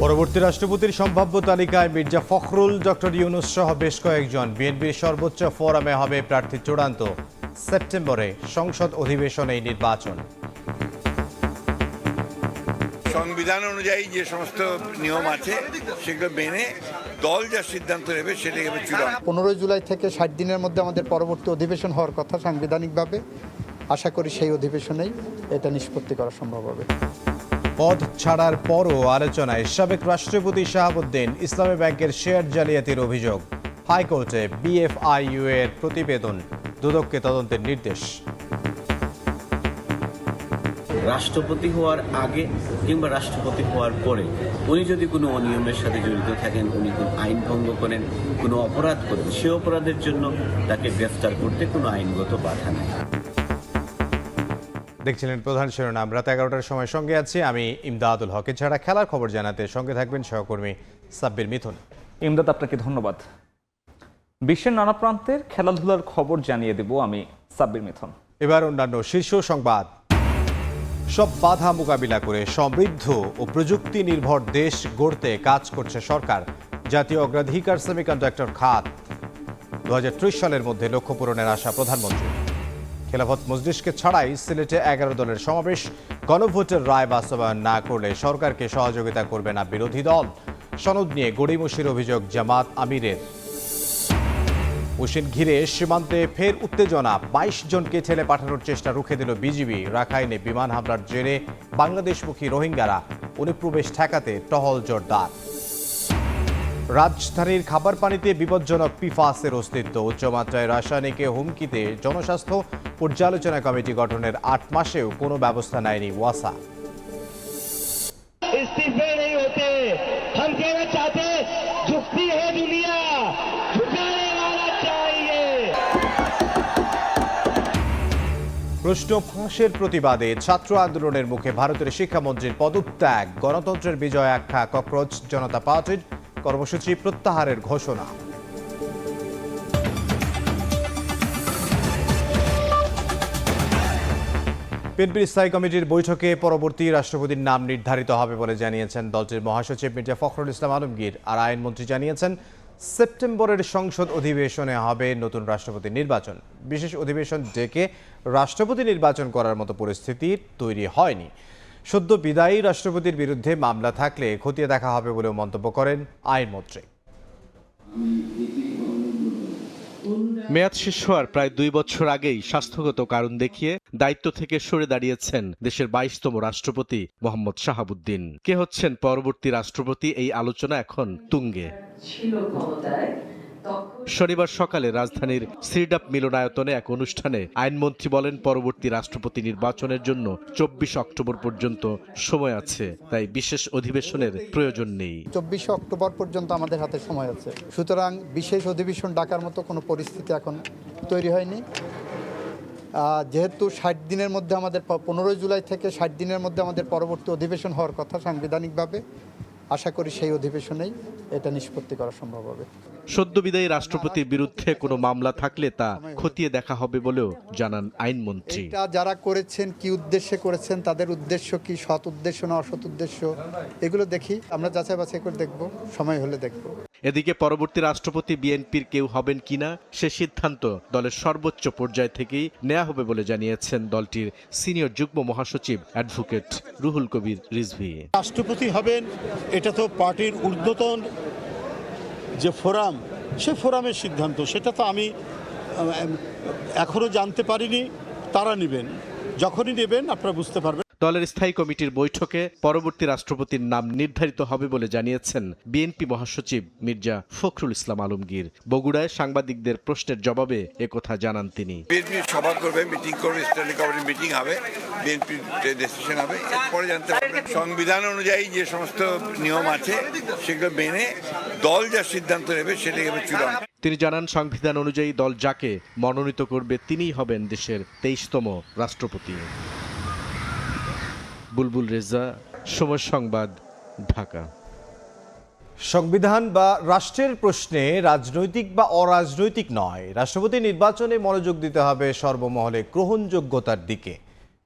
পরবর্তী রাষ্ট্রপতির সম্ভাব্য তালিকায় মির্জা ফখরুল, ডক্টর ইউনূস সহ বেশ কয়েকজন। বিএনপির সর্বোচ্চ ফোরামে হবে প্রার্থী চূড়ান্ত। সেপ্টেম্বরে সংসদ অধিবেশনে নির্বাচন। সংবিধান অনুযায়ী যে সমস্ত নিয়ম আছে সেগুলো মেনে দল যা সিদ্ধান্ত নেবে সেটাই হবে চূড়ান্ত। 15 জুলাই থেকে 60 দিনের মধ্যে আমাদের পরবর্তী অধিবেশন হওয়ার কথা সাংবিধানিকভাবে। আশা করি সেই অধিবেশনেই এটা নিষ্পত্তি করা সম্ভব হবে। পদ ছাড়ার পরও আলোচনায় সাবেক রাষ্ট্রপতি শাহাবুদ্দিন। ইসলামী ব্যাংকের শেয়ার জালিয়াতির অভিযোগ। হাইকোর্টে বিএফআইইউ এর প্রতিবেদন, দুদককে তদন্তের নির্দেশ। রাষ্ট্রপতি হওয়ার আগে কিংবা রাষ্ট্রপতি হওয়ার পরে উনি যদি কোনো অনিয়মের সাথে জড়িত থাকেন, উনি কোনো আইন ভঙ্গ করেন, কোনো অপরাধ করেন, সে অপরাধের জন্য তাকে গ্রেফতার করতে কোনো আইনগত বাধা নেই। দেখছিলেন প্রধান শিরোনাম। রাত 11টার সময় সঙ্গে আছি আমি ইমদাদুল হক। এছাড়া খেলার খবর জানাতে সঙ্গে থাকবেন সহকর্মী সাব্বির মিথুন। ইমদাদ, আপনাকে ধন্যবাদ। বিশ্বের নানা প্রান্তের খেলাধুলার খবর জানিয়ে দেব আমি সাব্বির মিথুন। এবার অন্যান্য শীর্ষ সংবাদ। সব বাধা মোকাবিলা করে সমৃদ্ধ ও প্রযুক্তি নির্ভর দেশ গড়তে কাজ করছে সরকার। জাতীয় অগ্রাধিকার সেমিকন্ডাক্টর খাত। 2030 সালের মধ্যে লক্ষ্য পূরণের আশা প্রধানমন্ত্রী। খেলাফত মজলিসকে ছাড়াই সিলেটে 11 দলের সমাবেশ। গণভোটের রায় বাস্তবায়ন না করলে সরকারকে সহযোগিতা করবে না বিরোধী দল। সনদ নিয়ে গড়িমসির অভিযোগ জামাত আমিরের। উশিন ঘিরে সীমান্তে ফের উত্তেজনা। 22 জনকে ঠেলে পাঠানোর চেষ্টা রুখে দিল বিজিবি। রাখাইনে বিমান হামলার জেরে বাংলাদেশমুখী রোহিঙ্গারা। অনুপ্রবেশ ঠেকাতে টহল জোরদার। রাজধানীর খাবার পানিতে বিপজ্জনক পিফাসের অস্তিত্ব। উচ্চমাত্রায় রাসায়নিকে হুমকিতে জনস্বাস্থ্য পর্যালোচনা কমিটি গঠনের 8 মাসেও কোনো ব্যবস্থা নেয়নি ওয়াসা। इस्तीफे नहीं होते, हम कहना चाहते झुकती है दुनिया, झुकाने वाला चाहिए। প্রশ্ন ফাঁসের প্রতিবাদে ছাত্র আন্দোলনের মুখে ভারতের শিক্ষামন্ত্রীর পদত্যাগ। গণতন্ত্রের বিজয় আখ্যা ককরোচ জনতা পার্টির। কর্মসূচি প্রত্যাহারের ঘোষণা। বিএনপির স্থায়ী কমিটির বৈঠকে পরবর্তী রাষ্ট্রপতির নাম নির্ধারিত হবে বলে জানিয়েছেন দলটির মহাসচিব মির্জা ফখরুল ইসলাম আলমগীর। আর আইনমন্ত্রী জানিয়েছেন সেপ্টেম্বরের সংসদ অধিবেশনে হবে নতুন রাষ্ট্রপতি নির্বাচন। বিশেষ অধিবেশন ডেকে রাষ্ট্রপতি নির্বাচন করার মতো পরিস্থিতি তৈরি হয়নি। সদ্য বিদায়ী রাষ্ট্রপতির বিরুদ্ধে মামলা থাকলে খতিয়ে দেখা হবে বলেও মন্তব্য করেন আইনমন্ত্রী। মেয়াদ শেষ হওয়ার প্রায় 2 বছর আগেই স্বাস্থ্যগত কারণ দেখিয়ে দায়িত্ব থেকে সরে দাঁড়িয়েছেন দেশের 22তম রাষ্ট্রপতি মোহাম্মদ শাহাবুদ্দিন। কে হচ্ছেন পরবর্তী রাষ্ট্রপতি, এই আলোচনা এখন তুঙ্গে। শনিবার সকালে রাজধানীর সিরডাপ মিলনায়তনে এক অনুষ্ঠানে আইনমন্ত্রী বলেন, পরবর্তী রাষ্ট্রপতি নির্বাচনের জন্য 24 অক্টোবর পর্যন্ত সময় আছে, তাই বিশেষ অধিবেশনের প্রয়োজন নেই। 24 অক্টোবর পর্যন্ত আমাদের হাতে সময় আছে, সুতরাং বিশেষ অধিবেশন ডাকার মতো কোনো পরিস্থিতি এখন তৈরি হয়নি। যেহেতু 60 দিনের মধ্যে আমাদের 15 জুলাই থেকে 60 দিনের মধ্যে আমাদের পরবর্তী অধিবেশন হওয়ার কথা সাংবিধানিকভাবে। আশা করি সেই অধিবেশনেই এটা নিষ্পত্তি করা সম্ভব হবে। সদ্য বিদায়ী রাষ্ট্রপতির বিরুদ্ধে কোনো মামলা থাকলে তা খতিয়ে দেখা হবে বলেও জানান আইনমন্ত্রী। এটা যারা করেছেন, কি উদ্দেশ্যে করেছেন, তাদের উদ্দেশ্য কি, সৎ উদ্দেশ্য না অসৎ উদ্দেশ্য, এগুলো দেখি, আমরা যাচাই বাছাই করে দেখব, সময় হলে দেখব। এদিকে পরবর্তী রাষ্ট্রপতি বিএনপির কেউ হবেন কিনা সে সিদ্ধান্ত দলের সর্বোচ্চ পর্যায় থেকেই নেওয়া হবে বলে জানিয়েছেন দলটির সিনিয়র যুগ্ম মহাসচিব অ্যাডভোকেট রুহুল কবির রিজভী। রাষ্ট্রপতি হবেন এটা তো পার্টির ঊর্ধ্বতন যে ফোরাম, সে ফোরামের সিদ্ধান্ত, সেটা তো আমি এখনো জানতে পারিনি। তারা নেবেন, যখনই নেবেন আপনারা বুঝতে পারবেন। দলের স্থায়ী কমিটির বৈঠকে পরবর্তী রাষ্ট্রপতির নাম নির্ধারিত হবে বলে জানিয়েছেন বিএনপি মহাসচিব মির্জা ফখরুল ইসলাম আলমগীর। বগুড়ায় সাংবাদিকদের প্রশ্নের জবাবে একথা জানান তিনি। বিএনপি সভা করবে, মিটিং করবে, স্ট্যান্ডিং কমিটির মিটিং হবে, বিএনপির ডিসিশন হবে, এরপরে জানতে পারবেন। সংবিধান অনুযায়ী যে সমস্ত নিয়ম আছে সেগুলো মেনে দল যা সিদ্ধান্ত নেবে সেটাই হবে চূড়ান্ত। তিনি জানান, সংবিধান অনুযায়ী দল যাকে মনোনীত করবে তিনিই হবেন দেশের 23তম রাষ্ট্রপতি। বুলবুল রেজা, সময় সংবাদ, ঢাকা। সংবিধান বা রাষ্ট্রের প্রশ্নে রাজনৈতিক বা অরাজনৈতিক নয়, রাষ্ট্রপতি নির্বাচনে মনোযোগ দিতে হবে সর্বমহলে গ্রহণযোগ্যতার দিকে।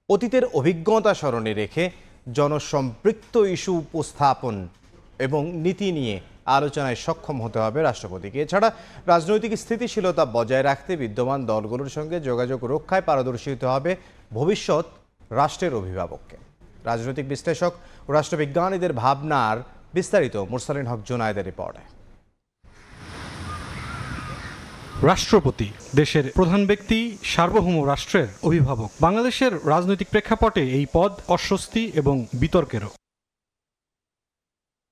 অতীতের অভিজ্ঞতা স্মরণে রেখে জনসম্পৃক্ত ইস্যু উপস্থাপন এবং নীতি নিয়ে আলোচনায় সক্ষম হতে হবে রাষ্ট্রপতিকে। এছাড়া রাজনৈতিক স্থিতিশীলতা বজায় রাখতে বিদ্যমান দলগুলোর সঙ্গে যোগাযোগ রক্ষায় পারদর্শী হতে হবে ভবিষ্যৎ রাষ্ট্রের অভিভাবককে। রাজনৈতিক বিশ্লেষক ও রাষ্ট্রবিজ্ঞানীদের ভাবনার বিস্তারিত মুরসালিন হক জুনায়েদের রিপোর্টে। রাষ্ট্রপতি দেশের প্রধান ব্যক্তি, সার্বভৌম রাষ্ট্রের অভিভাবক। বাংলাদেশের রাজনৈতিক প্রেক্ষাপটে এই পদ অস্বস্তি এবং বিতর্কেরও।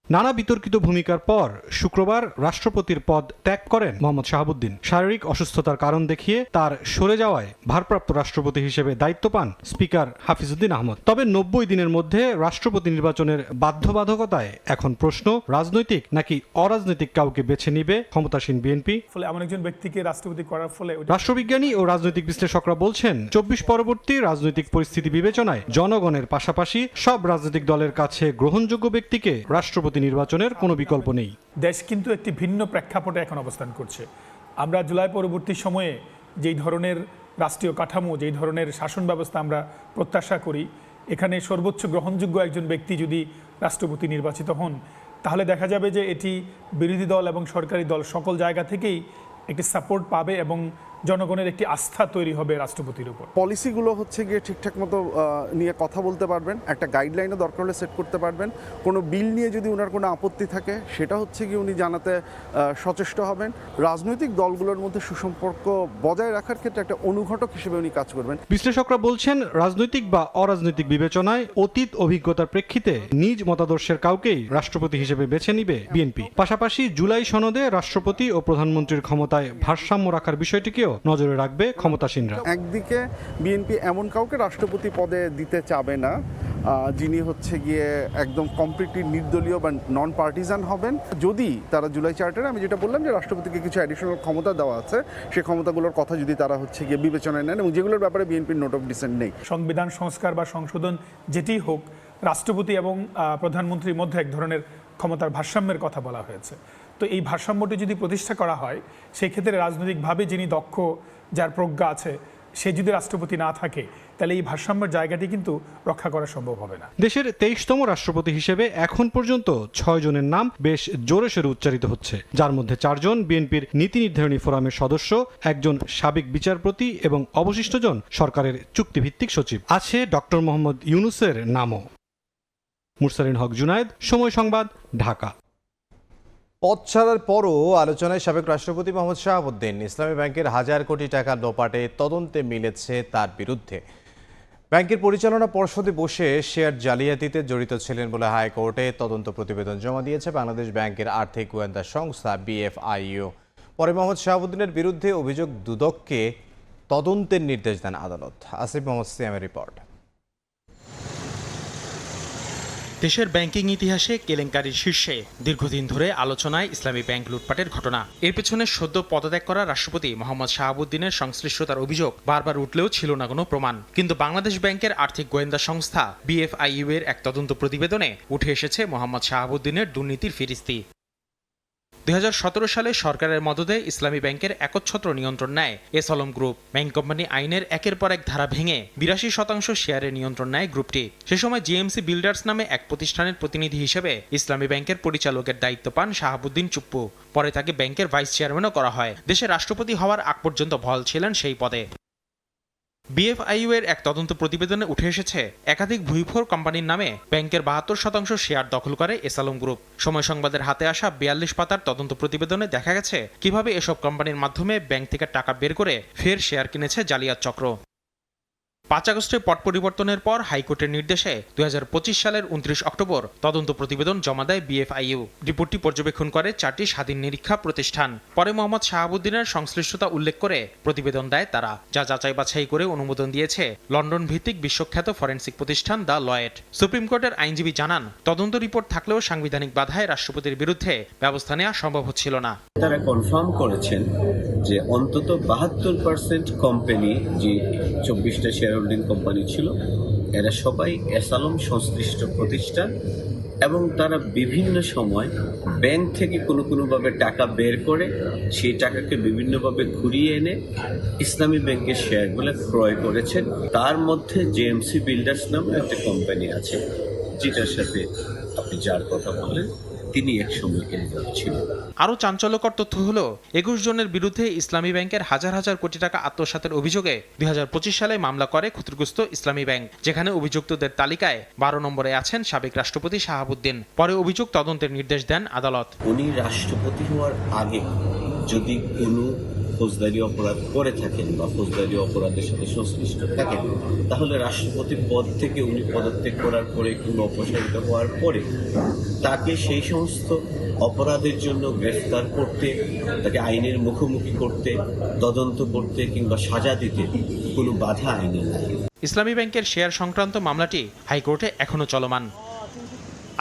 নানা বিতর্কিত ভূমিকার পর শুক্রবার রাষ্ট্রপতির পদ ত্যাগ করেন মোহাম্মদ শাহাবুদ্দিন। শারীরিক অসুস্থতার কারণ দেখিয়ে তার সরে যাওয়ায় ভারপ্রাপ্ত রাষ্ট্রপতি হিসেবে দায়িত্ব পান স্পিকার হাফিজউদ্দিন আহমদ। তবে 90 দিনের মধ্যে রাষ্ট্রপতি নির্বাচনের বাধ্যবাধকতায় এখন প্রশ্ন, রাজনৈতিক নাকি অরাজনৈতিক কাউকে বেছে নিবে ক্ষমতাসীন বিএনপি। ফলে এমন একজন ব্যক্তিকে রাষ্ট্রপতি করার ফলে রাষ্ট্রবিজ্ঞানী ও রাজনৈতিক বিশ্লেষকরা বলছেন 24 পরবর্তী রাজনৈতিক পরিস্থিতি বিবেচনায় জনগণের পাশাপাশি সব রাজনৈতিক দলের কাছে গ্রহণযোগ্য ব্যক্তিকে রাষ্ট্রপতি নির্বাচনের কোনো বিকল্প নেই। দেশ কিন্তু একটি ভিন্ন প্রেক্ষাপটে এখন অবস্থান করছে। আমরা জুলাই পরবর্তী সময়ে যেই ধরনের রাষ্ট্রীয় কাঠামো, যেই ধরনের শাসন ব্যবস্থা আমরা প্রত্যাশা করি, এখানে সর্বোচ্চ গ্রহণযোগ্য একজন ব্যক্তি যদি রাষ্ট্রপতি নির্বাচিত হন, তাহলে দেখা যাবে যে এটি বিরোধী দল এবং সরকারি দল সকল জায়গা থেকেই একটি সাপোর্ট পাবে এবং জনগণের একটি আস্থা তৈরি হবে রাষ্ট্রপতির উপর। পলিসিগুলো হচ্ছে গিয়ে ঠিকঠাক মতো নিয়ে কথা বলতে পারবেন, একটা গাইডলাইনও দরকার হলে সেট করতে পারবেন। কোনো বিল নিয়ে যদি ওনার কোনো আপত্তি থাকে সেটা হচ্ছে গিয়ে উনি জানাতে সচেষ্ট হবেন। রাজনৈতিক দলগুলোর মধ্যে সুসম্পর্ক বজায় রাখার ক্ষেত্রে একটা অনুঘটক হিসেবে উনি কাজ করবেন। বিশ্লেষকরা বলছেন রাজনৈতিক বা অরাজনৈতিক বিবেচনায় অতীত অভিজ্ঞতার প্রেক্ষিতে নিজ মতাদর্শের কাউকেই রাষ্ট্রপতি হিসেবে বেছে নিবে বিএনপি। পাশাপাশি জুলাই সনদে রাষ্ট্রপতি ও প্রধানমন্ত্রীর ক্ষমতায় ভারসাম্য রাখার বিষয়টিকেও নজরে রাখবে ক্ষমতাসীনরা। একদিকে বিএনপি এমন কাউকে রাষ্ট্রপতি পদে দিতে চাবে না যিনি হচ্ছে গিয়ে একদম কমপ্লিটলি নির্দলীয় বা নন পার্টিজান হবেন। যদি তারা জুলাই চার্টারে, আমি যেটা বললাম যে রাষ্ট্রপতিকে কিছু অ্যাডিশনাল ক্ষমতা দেওয়া আছে, সেই ক্ষমতাগুলোর কথা যদি তারা হচ্ছে গিয়ে বিবেচনায় নেন এবং যেগুলোর ব্যাপারে বিএনপির নোট অফ ডিসেন্ট নেই। সংবিধান সংস্কার বা সংশোধন যেটি হোক, রাষ্ট্রপতি এবং প্রধানমন্ত্রীর মধ্যে এক ধরনের ক্ষমতার ভারসাম্যের কথা বলা হয়েছে। তো এই ভারসাম্যটি যদি প্রতিষ্ঠা করা হয়, সেই ক্ষেত্রে রাজনৈতিকভাবে যিনি দক্ষ, যার প্রজ্ঞা আছে, সে যদি রাষ্ট্রপতি না থাকে, তাহলে এই ভারসাম্যের জায়গাটি কিন্তু রক্ষা করা সম্ভব হবে না। দেশের 23তম রাষ্ট্রপতি হিসেবে এখন পর্যন্ত 6 জনের নাম বেশ জোরে সোরে উচ্চারিত হচ্ছে, যার মধ্যে 4 জন বিএনপির নীতি নির্ধারণী ফোরামের সদস্য, 1 জন সাবেক বিচারপতি এবং অবশিষ্ট জন সরকারের চুক্তিভিত্তিক সচিব। আছে ডক্টর মোহাম্মদ ইউনূসের নামও। মুরসালিন হক জুনায়েদ, সময় সংবাদ, ঢাকা। পদ ছাড়ার পরও আলোচনায় সাবেক রাষ্ট্রপতি মোহাম্মদ শাহাবুদ্দিন। ইসলামী ব্যাংকের 1000 কোটি টাকা লোপাটে তদন্তে মিলেছে তার বিরুদ্ধে। ব্যাংকের পরিচালনা পর্ষদে বসে শেয়ার জালিয়াতিতে জড়িত ছিলেন বলে হাইকোর্টে তদন্ত প্রতিবেদন জমা দিয়েছে বাংলাদেশ ব্যাংকের আর্থিক গোয়েন্দা সংস্থা BFIU। পরে মোহাম্মদ শাহাবুদ্দিনের বিরুদ্ধে অভিযোগ দুদককে তদন্তের নির্দেশ দেন আদালত। আসিফ মোহাম্মদ সিয়ামের রিপোর্ট। দেশের ব্যাংকিং ইতিহাসে কেলেঙ্কারির শীর্ষে দীর্ঘদিন ধরে আলোচনায় ইসলামী ব্যাংক লুটপাটের ঘটনা। এর পেছনে সদ্য পদত্যাগ করা রাষ্ট্রপতি মোহাম্মদ শাহাবুদ্দিনের সংশ্লিষ্টতার অভিযোগ বারবার উঠলেও ছিল না কোনো প্রমাণ। কিন্তু বাংলাদেশ ব্যাংকের আর্থিক গোয়েন্দা সংস্থা BFIU এর এক তদন্ত প্রতিবেদনে উঠে এসেছে মোহাম্মদ শাহাবুদ্দিনের দুর্নীতির ফিরিস্তি। 2017 সালে সরকারের মদদে ইসলামী ব্যাংকের একচ্ছত্র নিয়ন্ত্রণ নেয় S Alam group. Bank company আইনের একের পর এক ধারা ভেঙে 82% শেয়ারের নিয়ন্ত্রণ নেয় গ্রুপটি। সে সময় GMC বিল্ডার্স নামে এক প্রতিষ্ঠানের প্রতিনিধি হিসেবে ইসলামী ব্যাংকের পরিচালকের দায়িত্ব পান শাহাবুদ্দিন চুপ্পু। পরে তাকে ব্যাংকের ভাইস চেয়ারম্যানও করা হয়। দেশের রাষ্ট্রপতি হওয়ার আগ পর্যন্ত বহাল ছিলেন সেই পদে। BFIU এর এক তদন্ত প্রতিবেদনে উঠে এসেছে একাধিক ভূমিফোর কোম্পানির নামে ব্যাংকের 72% শেয়ার দখল করে এস আলম গ্রুপ। সময় সংবাদের হাতে আসা 42 পাতার তদন্ত প্রতিবেদনে দেখা গেছে কিভাবে এসব কোম্পানির মাধ্যমে ব্যাংক থেকে টাকা বের করে ফের শেয়ার কিনেছে জালিয়াত চক্র। 5 আগস্টে পট পরিবর্তনের পর হাইকোর্টের নির্দেশে 2025 সালের 29 অক্টোবর তদন্ত প্রতিবেদন জমা দেয় BFIU। রিপোর্টটি পর্যবেক্ষণ করে 4টি স্বাধীন নিরীক্ষা প্রতিষ্ঠান। পরে মোহাম্মদ শাহাবুদ্দিনের সংশ্লিষ্টতা উল্লেখ করে প্রতিবেদন দেয় তারা, যা যাচাই বাছাই করে অনুমোদন দিয়েছে লন্ডন ভিত্তিক বিশ্বখ্যাত ফরেনসিক প্রতিষ্ঠান দ্য লয়েড। সুপ্রিম কোর্টের আইনজীবী জানান, তদন্ত রিপোর্ট থাকলেও সাংবিধানিক বাধায় রাষ্ট্রপতির বিরুদ্ধে ব্যবস্থা নেওয়া সম্ভব হচ্ছিল না। তারা কনফার্ম করেছেন যে অন্তত 72% কোম্পানি, যে 24টা শেয়ার হোল্ডিং কোম্পানি ছিল, এরা সবাই এস আলম সংশ্লিষ্ট প্রতিষ্ঠান এবং তারা বিভিন্ন সময় ব্যাংক থেকে কোনোভাবে টাকা বের করে সেই টাকাকে বিভিন্নভাবে ঘুরিয়ে এনে ইসলামী ব্যাংকের শেয়ারগুলো ক্রয় করেছেন। তার মধ্যে GMC বিল্ডার্স নামে একটা কোম্পানি আছে, যেটার সাথে আপনি যার কথা বলেন তিনি একসঙ্গে ক্যান্ডিডেট ছিলেন। আরও চাঞ্চল্যকর তথ্য হলো 21 জনের বিরুদ্ধে ইসলামী ব্যাংকের হাজার হাজার কোটি টাকা আত্মসাতের অভিযোগে 2025 সালে মামলা করে ক্ষতিগ্রস্ত ইসলামী ব্যাংক, যেখানে অভিযুক্তদের তালিকায় 12 নম্বরে আছেন সাবেক রাষ্ট্রপতি শাহাবুদ্দিন। পরে অভিযোগ তদন্তের নির্দেশ দেন আদালত। উনি রাষ্ট্রপতি হওয়ার আগে যদি কোনো ফৌজদারি অপরাধ করে থাকেন বা ফৌজদারি অপরাধের সাথে সংশ্লিষ্ট থাকেন, তাহলে রাষ্ট্রপতি পদ থেকে উনি পদত্যাগ করার পরে কিংবা অপসারিত হওয়ার পরে তাকে সেই সমস্ত অপরাধের জন্য গ্রেফতার করতে, তাকে আইনের মুখোমুখি করতে, তদন্ত করতে কিংবা সাজা দিতে কোনো বাধা আইনে নাই। ইসলামী ব্যাংকের শেয়ার সংক্রান্ত মামলাটি হাইকোর্টে এখনো চলমান।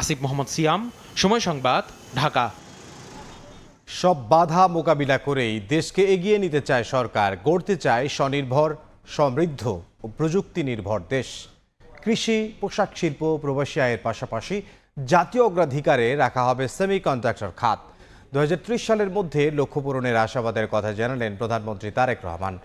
আসিফ মোহাম্মদ সিয়াম, সময় সংবাদ, ঢাকা। সব বাধা মোকাবিলা করেই দেশকে এগিয়ে নিতে চায় সরকার, গড়তে চায় স্বনির্ভর, সমৃদ্ধ ও প্রযুক্তি নির্ভর দেশ। কৃষি, পোশাক শিল্প, প্রবাসী আয়ের পাশাপাশি জাতীয় অগ্রাধিকারে রাখা হবে সেমিকন্ডাক্টর খাত। 2030 সালের মধ্যে লক্ষ্য পূরণের আশাবাদের কথা জানালেন প্রধানমন্ত্রী তারেক রহমান।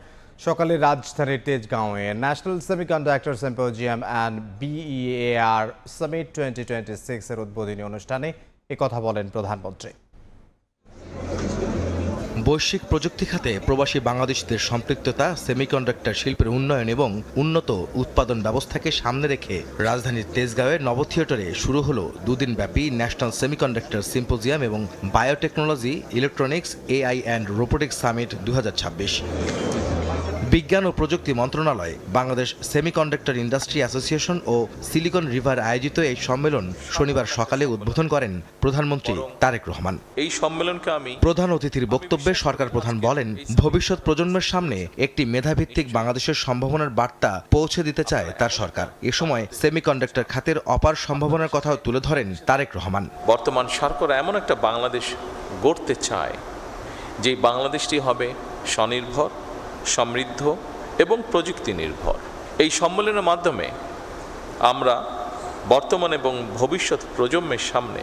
সকালে রাজধানীর তেজগাঁওয়ে national semiconductor symposium and BEAR summit 2026 এর উদ্বোধনী অনুষ্ঠানে একথা বলেন প্রধানমন্ত্রী। বৈশ্বিক প্রযুক্তি খাতে প্রবাসী বাংলাদেশিদের সম্পৃক্ততা, সেমিকন্ডাক্টর শিল্পের উন্নয়ন এবং উন্নত উৎপাদন ব্যবস্থাকে সামনে রেখে রাজধানীর তেজগাঁওয়ের নব থিয়েটারে শুরু হলো দুদিনব্যাপী ন্যাশনাল সেমিকন্ডাক্টর সিম্পোজিয়াম এবং biotechnology, electronics, AI and robotics summit 2026। বিজ্ঞান ও প্রযুক্তি মন্ত্রণালয়, বাংলাদেশ সেমিকন্ডাক্টর ইন্ডাস্ট্রি অ্যাসোসিয়েশন ও সিলিকন রিভার আয়োজিত এই সম্মেলন শনিবার সকালে উদ্বোধন করেন প্রধানমন্ত্রী তারেক রহমান। এই সম্মেলনকে আমি প্রধান অতিথির বক্তব্যে সরকার প্রধান বলেন, ভবিষ্যৎ প্রজন্মের সামনে একটি মেধাভিত্তিক বাংলাদেশের সম্ভাবনার বার্তা পৌঁছে দিতে চায় তার সরকার। এ সময় সেমিকন্ডাক্টর খাতের অপার সম্ভাবনার কথাও তুলে ধরেন তারেক রহমান। বর্তমান সরকার এমন একটা বাংলাদেশ গড়তে চায় যে বাংলাদেশটি হবে স্বনির্ভর, সমৃদ্ধ এবং প্রযুক্তি নির্ভর। এই সম্মেলনের মাধ্যমে আমরা বর্তমান এবং ভবিষ্যৎ প্রজন্মের সামনে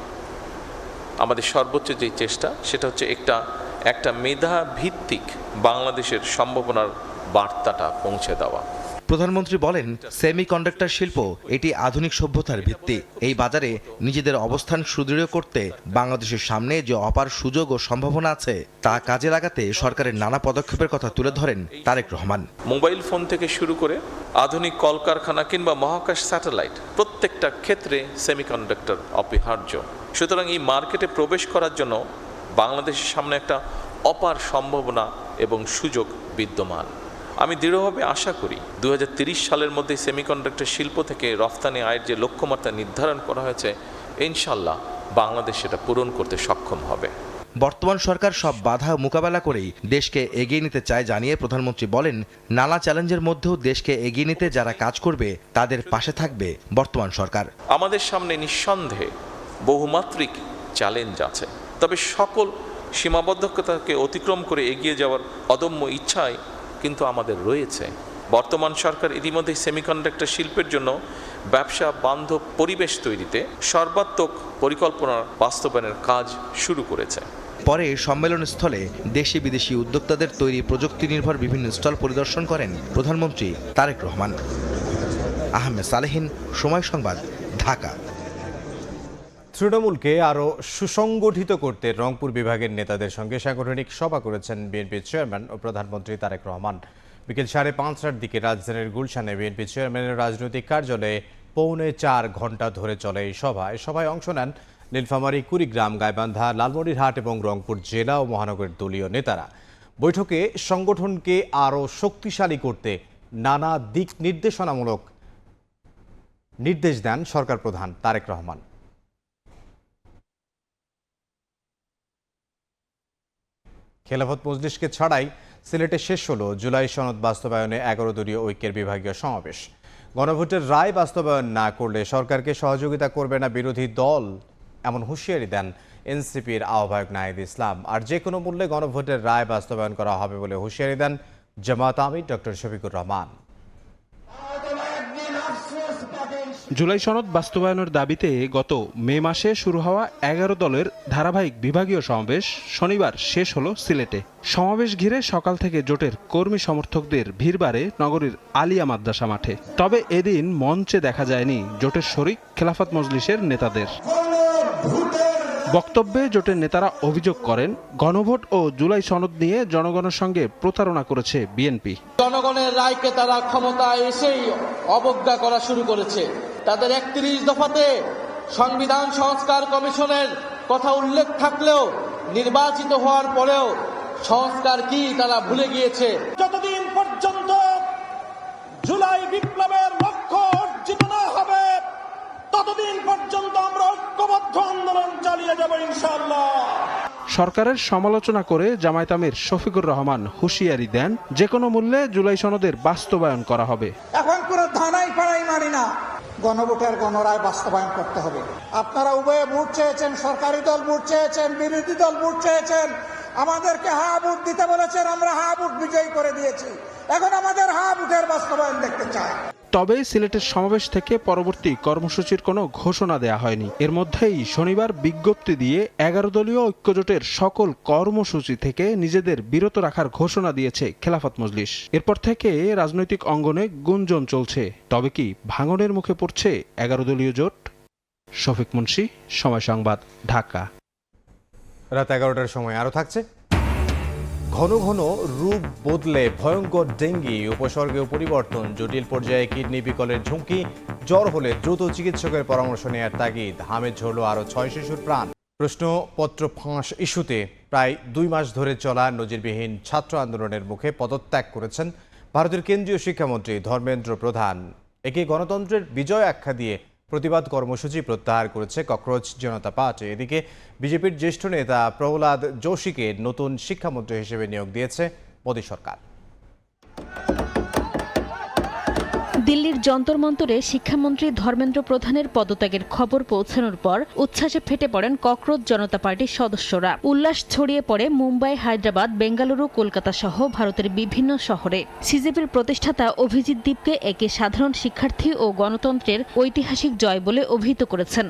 আমাদের সর্বোচ্চ যে চেষ্টা, সেটা হচ্ছে একটা মেধা ভিত্তিক বাংলাদেশের সম্ভাবনার বার্তাটা পৌঁছে দেওয়া। প্রধানমন্ত্রী বলেন, সেমিকন্ডাক্টর শিল্প এটি আধুনিক সভ্যতার ভিত্তি। এই বাজারে নিজেদের অবস্থান সুদৃঢ় করতে বাংলাদেশের সামনে যে অপার সুযোগ ও সম্ভাবনা আছে তা কাজে লাগাতে সরকারের নানা পদক্ষেপের কথা তুলে ধরেন তারেক রহমান। মোবাইল ফোন থেকে শুরু করে আধুনিক কলকারখানা কিংবা মহাকাশ স্যাটেলাইট, প্রত্যেকটা ক্ষেত্রে সেমিকন্ডাক্টর অপরিহার্য। সুতরাং এই মার্কেটে প্রবেশ করার জন্য বাংলাদেশের সামনে একটা অপার সম্ভাবনা এবং সুযোগ বিদ্যমান। আমি দৃঢ়ভাবে আশা করি 2030 সালের মধ্যে সেমিকন্ডাক্টর শিল্প থেকে রফতানি আয়ের যে লক্ষ্যমাত্রা নির্ধারণ করা হয়েছে, ইনশাল্লাহ বাংলাদেশ সেটা পূরণ করতে সক্ষম হবে। বর্তমান সরকার সব বাধা মোকাবেলা করেই দেশকে এগিয়ে নিতে চায় জানিয়ে প্রধানমন্ত্রী বলেন, নানা চ্যালেঞ্জের মধ্যেও দেশকে এগিয়ে নিতে যারা কাজ করবে তাদের পাশে থাকবে বর্তমান সরকার। আমাদের সামনে নিঃসন্দেহে বহুমাত্রিক চ্যালেঞ্জ আছে, তবে সকল সীমাবদ্ধতাকে অতিক্রম করে এগিয়ে যাওয়ার অদম্য ইচ্ছায় কিন্তু আমাদের রয়েছে। বর্তমান সরকার ইতিমধ্যে সেমিকন্ডাক্টর শিল্পের জন্য ব্যবসা বান্ধব পরিবেশ তৈরিতে সর্বাত্মক পরিকল্পনা বাস্তবায়নের কাজ শুরু করেছে। পরে সম্মেলনস্থলে দেশি বিদেশি উদ্যোক্তাদের তৈরি প্রযুক্তি নির্ভর বিভিন্ন স্টল পরিদর্শন করেন প্রধানমন্ত্রী তারেক রহমান। আহমেদ সালেহীন, সময় সংবাদ, ঢাকা। তৃণমূলকে আরও সুসংগঠিত করতে রংপুর বিভাগের নেতাদের সঙ্গে সাংগঠনিক সভা করেছেন বিএনপির চেয়ারম্যান ও প্রধানমন্ত্রী তারেক রহমান। বিকেল 5:30টার দিকে রাজধানীর গুলশানে বিএনপি চেয়ারম্যানের রাজনৈতিক কার্যালয়ে 4.25 ঘণ্টা ধরে চলে এই সভা। এই সভায় অংশ নেন নীলফামারী, কুড়িগ্রাম, গাইবান্ধা, লালমনিরহাট এবং রংপুর জেলা ও মহানগরের দলীয় নেতারা। বৈঠকে সংগঠনকে আরও শক্তিশালী করতে নানা দিক নির্দেশনামূলক নির্দেশ দেন সরকার প্রধান তারেক রহমান। খেলাফত মজলিসকে ছাড়াই সিলেটে শেষ হলো জুলাই সনদ বাস্তবায়নে 11 দলীয় ঐক্যের বিভাগীয় সমাবেশ। গণভোটের রায় বাস্তবায়ন না করলে সরকারকে সহযোগিতা করবে না বিরোধী দল, এমন হুঁশিয়ারি দেন এনসিপির আহ্বায়ক নাহিদ ইসলাম। আর যে কোনো মূল্যে গণভোটের রায় বাস্তবায়ন করা হবে বলে হুঁশিয়ারি দেন জামায়াত আমির ডক্টর শফিকুর রহমান। জুলাই সনদ বাস্তবায়নের দাবিতে গত মে মাসে শুরু হওয়া 11 দলের ধারাবাহিক বিভাগীয় সমাবেশ শনিবার শেষ হলো সিলেটে। সমাবেশ ঘিরে সকাল থেকে জোটের কর্মী সমর্থকদের ভিড় বাড়ে নগরীর আলিয়া মাদ্রাসা মাঠে। তবে এদিন মঞ্চে দেখা যায়নি জোটের শরিক খেলাফত মজলিসের নেতাদের। বক্তব্যে জোটের নেতারা অভিযোগ করেন, গণভোট ও জুলাই সনদ নিয়ে জনগণের সঙ্গে প্রতারণা করেছে বিএনপি। জনগণের রায়কে তারা ক্ষমতায় এসেই অবজ্ঞা করা শুরু করেছে। তাদের ৩১ দফাতে সংবিধান সংস্কার কমিশনের কথা উল্লেখ থাকলেও নির্বাচিত হওয়ার পরেও সংস্কার কি তারা ভুলে গিয়েছে। যতদিন পর্যন্ত জুলাই বিপ্লবের লক্ষ্য অর্জিত না হবে ততদিন পর্যন্ত আমরা ঐক্যবদ্ধ আন্দোলন চালিয়ে যাব ইনশাআল্লাহ। সরকারের সমালোচনা করে জামায়াত আমির শফিকুর রহমান হুঁশিয়ারি দেন, যে কোনো মূল্যে জুলাই সনদের বাস্তবায়ন করা হবে। এখন কোনো ধানাই পাড়াই মানি না, গণভোটের গণরায় বাস্তবায়ন করতে হবে। আপনারা উভয়ে ভোট চেয়েছেন, সরকারি দল ভোট চেয়েছেন, বিরোধী দল ভোট চেয়েছেন, আমাদেরকে হা ভোট দিতে বলেছেন, আমরা হা ভোট বিজয়ী করে দিয়েছি। এখন আমাদের হা ভোটের বাস্তবায়ন দেখতে চাই। তবে সিলেটের সমাবেশ থেকে পরবর্তী কর্মসূচির কোনো ঘোষণা দেয়া হয়নি। এর মধ্যেই শনিবার বিজ্ঞপ্তি দিয়ে 11 দলীয় ঐক্যজোটের সকল কর্মসূচি থেকে নিজেদের বিরত রাখার ঘোষণা দিয়েছে খেলাফত মজলিস। এরপর থেকে রাজনৈতিক অঙ্গনে গুঞ্জন চলছে, তবে কি ভাঙনের মুখে পড়ছে 11 দলীয় জোট? শফিক মুন্সি, সময় সংবাদ, ঢাকা। রাত 11টার সময় আরও থাকছে। ঘন ঘন রূপ বদলে ভয়ঙ্কর ডেঙ্গি, উপসর্গেও পরিবর্তন, জটিল পর্যায়ে কিডনি বিকলের ঝুঁকি, জ্বর হলে দ্রুত চিকিৎসকের পরামর্শ নেওয়ার তাগিদ। হামে ঝরল আরও 6 শিশুর প্রাণ। প্রশ্নপত্র ফাঁস ইস্যুতে প্রায় 2 মাস ধরে চলা নজিরবিহীন ছাত্র আন্দোলনের মুখে পদত্যাগ করেছেন ভারতের কেন্দ্রীয় শিক্ষামন্ত্রী ধর্মেন্দ্র প্রধান। একে গণতন্ত্রের বিজয় আখ্যা দিয়ে প্রতিবাদ কর্মসূচি প্রত্যাহার করেছে ককরোচ জনতা পার্টি। এদিকে বিজেপির জ্যেষ্ঠ নেতা প্রহ্লাদ যোশীকে নতুন শিক্ষামন্ত্রী হিসেবে নিয়োগ দিয়েছে মোদী সরকার। দিল্লির যন্তর মন্তরে শিক্ষামন্ত্রী ধর্মেন্দ্র প্রধানের পদত্যাগের খবর পৌঁছানোর পর উচ্ছ্বাসে ফেটে পড়েন ককরোচ জনতা পার্টির সদস্যরা। উল্লাস ছড়িয়ে পড়ে মুম্বাই, হায়দ্রাবাদ, বেঙ্গালুরু, কলকাতা সহ ভারতের বিভিন্ন শহরে। সিজেপির প্রতিষ্ঠাতা অভিজিৎ দীপকে একে সাধারণ শিক্ষার্থী ও গণতন্ত্রের ঐতিহাসিক জয় বলে অভিহিত করেছেন।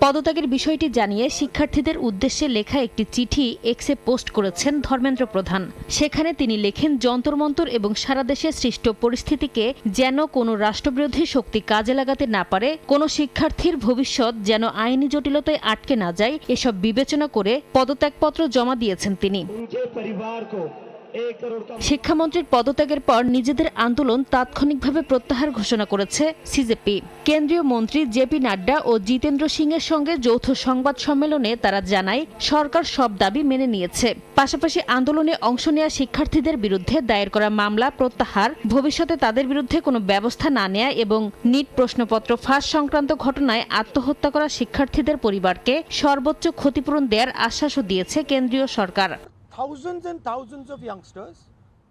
পদত্যাগের বিষয়টি জানিয়ে শিক্ষার্থীদের উদ্দেশ্যে লেখা একটি চিঠি এক্সে পোস্ট করেছেন ধর্মেন্দ্র প্রধান। সেখানে তিনি লেখেন, যন্তর মন্তর এবং সারা দেশে সৃষ্ট পরিস্থিতিকে যেন কোনো রাষ্ট্রবিরোধী শক্তি কাজে লাগাতে না পারে, কোনো শিক্ষার্থীর ভবিষ্যৎ যেন আইনি জটিলতায় আটকে না যায়, এসব বিবেচনা করে পদত্যাগপত্র জমা দিয়েছেন তিনি। শিক্ষামন্ত্রীর পদত্যাগের পর নিজেদের আন্দোলন তাৎক্ষণিকভাবে প্রত্যাহার ঘোষণা করেছে সিজেপি। কেন্দ্রীয় মন্ত্রী জেপি নাড্ডা ও জিতেন্দ্র সিং এর সঙ্গে যৌথ সংবাদ সম্মেলনে তারা জানায়, সরকার সব দাবি মেনে নিয়েছে। পাশাপাশি আন্দোলনে অংশ নেওয়া শিক্ষার্থীদের বিরুদ্ধে দায়ের করা মামলা প্রত্যাহার, ভবিষ্যতে তাদের বিরুদ্ধে কোনো ব্যবস্থা না নেয়া এবং নিট প্রশ্নপত্র ফাঁস সংক্রান্ত ঘটনায় আত্মহত্যা করা শিক্ষার্থীদের পরিবারকে সর্বোচ্চ ক্ষতিপূরণ দেওয়ার আশ্বাসও দিয়েছে কেন্দ্রীয় সরকার।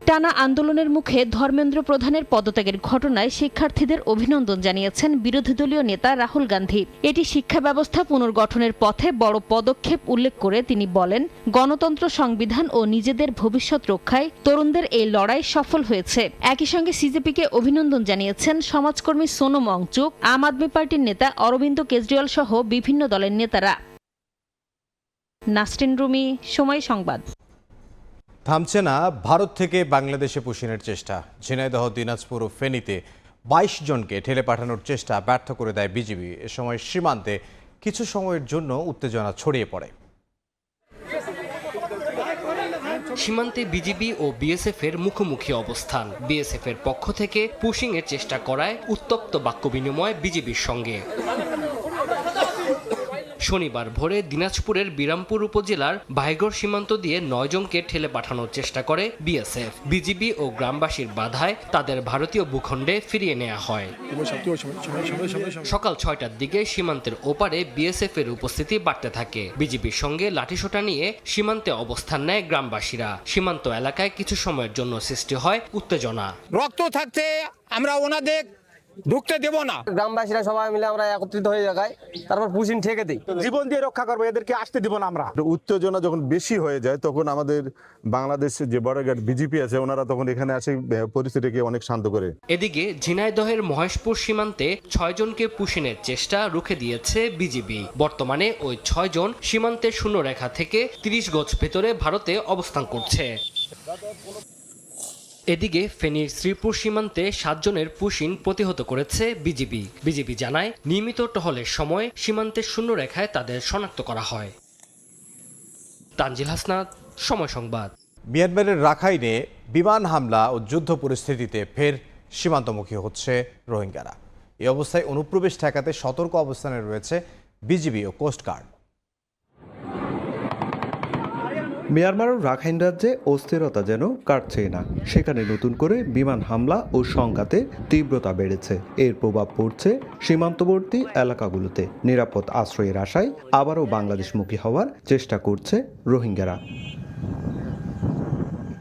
টানা আন্দোলনের মুখে ধর্মেন্দ্র প্রধানের পদত্যাগের ঘটনায় শিক্ষার্থীদের অভিনন্দন জানিয়েছেন বিরোধী দলীয় নেতা রাহুল গান্ধী। এটি শিক্ষা ব্যবস্থা পুনর্গঠনের পথে বড় পদক্ষেপ উল্লেখ করে তিনি বলেন, গণতন্ত্র, সংবিধান ও নিজেদের ভবিষ্যৎ রক্ষায় তরুণদের এই লড়াই সফল হয়েছে। একই সঙ্গে সিজেপিকে অভিনন্দন জানিয়েছেন সমাজকর্মী সোনম ওয়াংচুক, আম আদমি পার্টির নেতা অরবিন্দ কেজরিওয়াল সহ বিভিন্ন দলের নেতারা। নাসরিন রুমি, সময় সংবাদ। থামছে না ভারত থেকে বাংলাদেশে পুশিনের চেষ্টা। ঝিনাইদহ, দিনাজপুর ও ফেনীতে 22 জনকে ঠেলে পাঠানোর চেষ্টা ব্যর্থ করে দেয় বিজিবি। এ সময় সীমান্তে কিছু সময়ের জন্য উত্তেজনা ছড়িয়ে পড়ে। সীমান্তে বিজিবি ও বিএসএফ এর মুখোমুখি অবস্থান। বিএসএফ এর পক্ষ থেকে পুশিং এর চেষ্টা করায় উত্তপ্ত বাক্য বিনিময় বিজিবির সঙ্গে। শনিবার ভোরে দিনাজপুরের বিরামপুর উপজেলার ভাইগড় সীমান্ত দিয়ে 9 জনকে ঠেলে পাঠানোর চেষ্টা করে বিএসএফ। বিজিবি ও গ্রামবাসীর বাধায় তাদের ভারতীয় ভূখণ্ডে ফিরিয়ে নেওয়া হয়। সকাল 6টার দিকে সীমান্তের ওপারে বিএসএফ এর উপস্থিতি বাড়তে থাকে। বিজিবির সঙ্গে লাঠিসোঁটা নিয়ে সীমান্তে অবস্থান নেয় গ্রামবাসীরা। সীমান্ত এলাকায় কিছু সময়ের জন্য সৃষ্টি হয় উত্তেজনা। রক্ত থাকতে আমরা ওনাদের ঢুকতে দেব না। গ্রামবাসীরা সবাই মিলে আমরা একত্রিত হয়ে যাই, তারপর পুশিন ঠেকে দিই, জীবন দিয়ে রক্ষা করবো, এদেরকে আসতে দিব না আমরা। উত্তেজনা যখন বেশি হয়ে যায় তখন আমাদের বাংলাদেশের যে বর্ডার গার্ড বিজিপি আছে ওনারা তখন এখানে আসে পরিস্থিতিকে অনেক শান্ত করে। এদিকে ঝিনাইদহের মহেশপুর সীমান্তে 6 জনকে পুশিনের চেষ্টা রুখে দিয়েছে বিজিবি। বর্তমানে ওই 6 জন সীমান্তের শূন্যরেখা থেকে 30 গজ ভেতরে ভারতে অবস্থান করছে। এদিকে ফেনীর শ্রীপুর সীমান্তে 7 জনের পুশিং প্রতিহত করেছে বিজিবি জানায় নিয়মিত টহলের সময় সীমান্তের শূন্যরেখায় তাদের শনাক্ত করা হয়। তানজিল হাসনাত, সময় সংবাদ। মিয়ানমারের রাখাইনে বিমান হামলা ও যুদ্ধ পরিস্থিতিতে ফের সীমান্তমুখী হচ্ছে রোহিঙ্গারা। এই অবস্থায় অনুপ্রবেশ ঠেকাতে সতর্ক অবস্থানে রয়েছে বিজিবি ও কোস্টগার্ড। মিয়ানমারের রাখাইন রাজ্যে অস্থিরতা যেন কাটছেই না। সেখানে নতুন করে বিমান হামলা ও সংঘাতে তীব্রতা বেড়েছে। এর প্রভাব পড়ছে সীমান্তবর্তী এলাকাগুলোতে। নিরাপদ আশ্রয়ের আশায় আবারও বাংলাদেশমুখী হওয়ার চেষ্টা করছে রোহিঙ্গারা।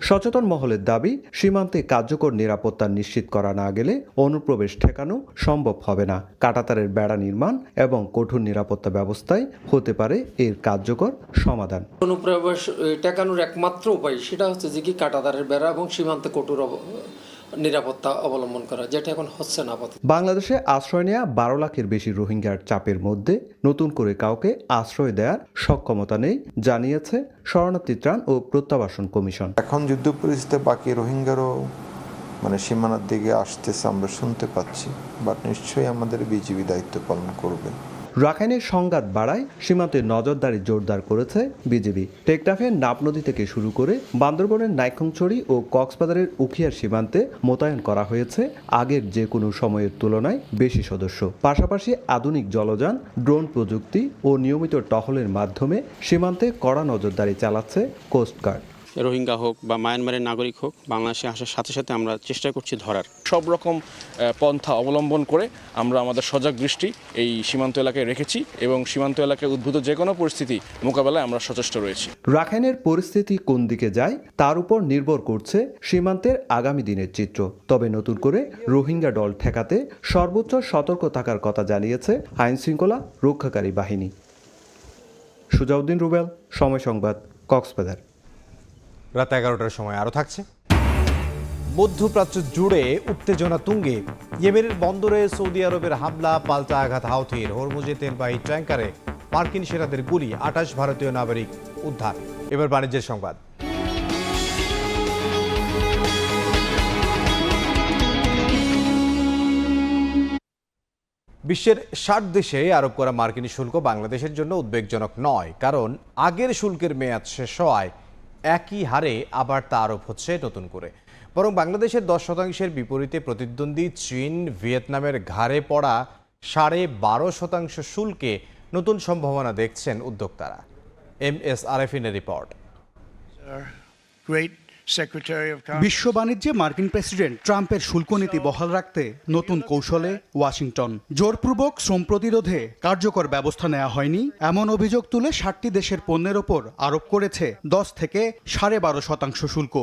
সচেতন মহলের দাবি, সীমান্তে কার্যকর নিরাপত্তা নিশ্চিত করা না গেলে অনুপ্রবেশ ঠেকানো সম্ভব হবে না। কাঁটাতারের বেড়া নির্মাণ এবং কঠোর নিরাপত্তা ব্যবস্থায় হতে পারে এর কার্যকর সমাধান। অনুপ্রবেশ ঠেকানোর একমাত্র উপায় সেটা হচ্ছে যে কি কাঁটাতারের বেড়া এবং সীমান্তে কঠোর নিরাপত্তা অবলম্বন করা, যেটা এখন হচ্ছে না। বাংলাদেশে আশ্রয় নেওয়া 12 লাখের বেশি রোহিঙ্গার চাপের মধ্যে নতুন করে কাউকে আশ্রয় দেওয়ার সক্ষমতা নেই, জানিয়েছে শরণার্থী ত্রাণ ও প্রত্যাবাসন কমিশন। এখন যুদ্ধ পরিস্থিতিতে বাকি রোহিঙ্গারও সীমানার দিকে আসতেছে, আমরা শুনতে পাচ্ছি, বাট নিশ্চয়ই আমাদের বিজিবি দায়িত্ব পালন করবে। রাখাইনের সংঘাত বাড়ায় সীমান্তে নজরদারি জোরদার করেছে বিজিবি। টেকনাফের নাপ নদী থেকে শুরু করে বান্দরবনের নাইখংছড়ি ও কক্সবাজারের উখিয়ার সীমান্তে মোতায়েন করা হয়েছে আগের যে কোনো সময়ের তুলনায় বেশি সদস্য। পাশাপাশি আধুনিক জলযান, ড্রোন প্রযুক্তি ও নিয়মিত টহলের মাধ্যমে সীমান্তে কড়া নজরদারি চালাচ্ছে কোস্টগার্ড। রোহিঙ্গা হোক বা মায়ানমারের নাগরিক হোক, বাংলাদেশে আসার সাথে সাথে আমরা চেষ্টা করছি ধরার। সব রকম পন্থা অবলম্বন করে আমরা আমাদের সজাগ দৃষ্টি এই সীমান্ত এলাকায় রেখেছি এবং সীমান্ত এলাকায় উদ্ভূত যে কোনো পরিস্থিতি মোকাবেলায় আমরা সচেষ্ট রয়েছি। রাখাইনের পরিস্থিতি কোন দিকে যায় তার উপর নির্ভর করছে সীমান্তের আগামী দিনের চিত্র। তবে নতুন করে রোহিঙ্গা দল ঠেকাতে সর্বোচ্চ সতর্ক থাকার কথা জানিয়েছে আইন শৃঙ্খলা রক্ষাকারী বাহিনী। সুজাউদ্দিন রুবেল, সময় সংবাদ, কক্সবাজার। রাত 11টার সময় আরও থাকছে। মধ্যপ্রাচ্য জুড়ে উত্তেজনা তুঙ্গে। ইয়েমেনের বন্দরে সৌদি আরবের হামলা, পাল্টা আঘাত হাউথির। হরমুজে তেলবাহী ট্যাঙ্কারে মার্কিন সেনাদের গুলি, 28 ভারতীয় নাগরিক উদ্ধার। এবার বাণিজ্যের সংবাদ। বিশ্বের 60 দেশে আরোপ করা মার্কিন শুল্ক বাংলাদেশের জন্য উদ্বেগজনক নয়, কারণ আগের শুল্কের মেয়াদ শেষ হওয়ায় একই হারে আবার তা আরোপ হচ্ছে নতুন করে। বরং বাংলাদেশের 10% বিপরীতে প্রতিদ্বন্দ্বী চীন, ভিয়েতনামের ঘাড়ে পড়া 12.5% শুল্কে নতুন সম্ভাবনা দেখছেন উদ্যোক্তারা। MS আরেফিনের রিপোর্ট। বিশ্ব বাণিজ্যে মার্কিন প্রেসিডেন্ট ট্রাম্পের শুল্ক নীতি বহাল রাখতে নতুন কৌশলে ওয়াশিংটন। জোরপূর্বক শ্রম প্রতিরোধে কার্যকর ব্যবস্থা নেওয়া হয়নি এমন অভিযোগ তুলে 60টি দেশের পণ্যের ওপর আরোপ করেছে 10 থেকে 12.5% শুল্ক।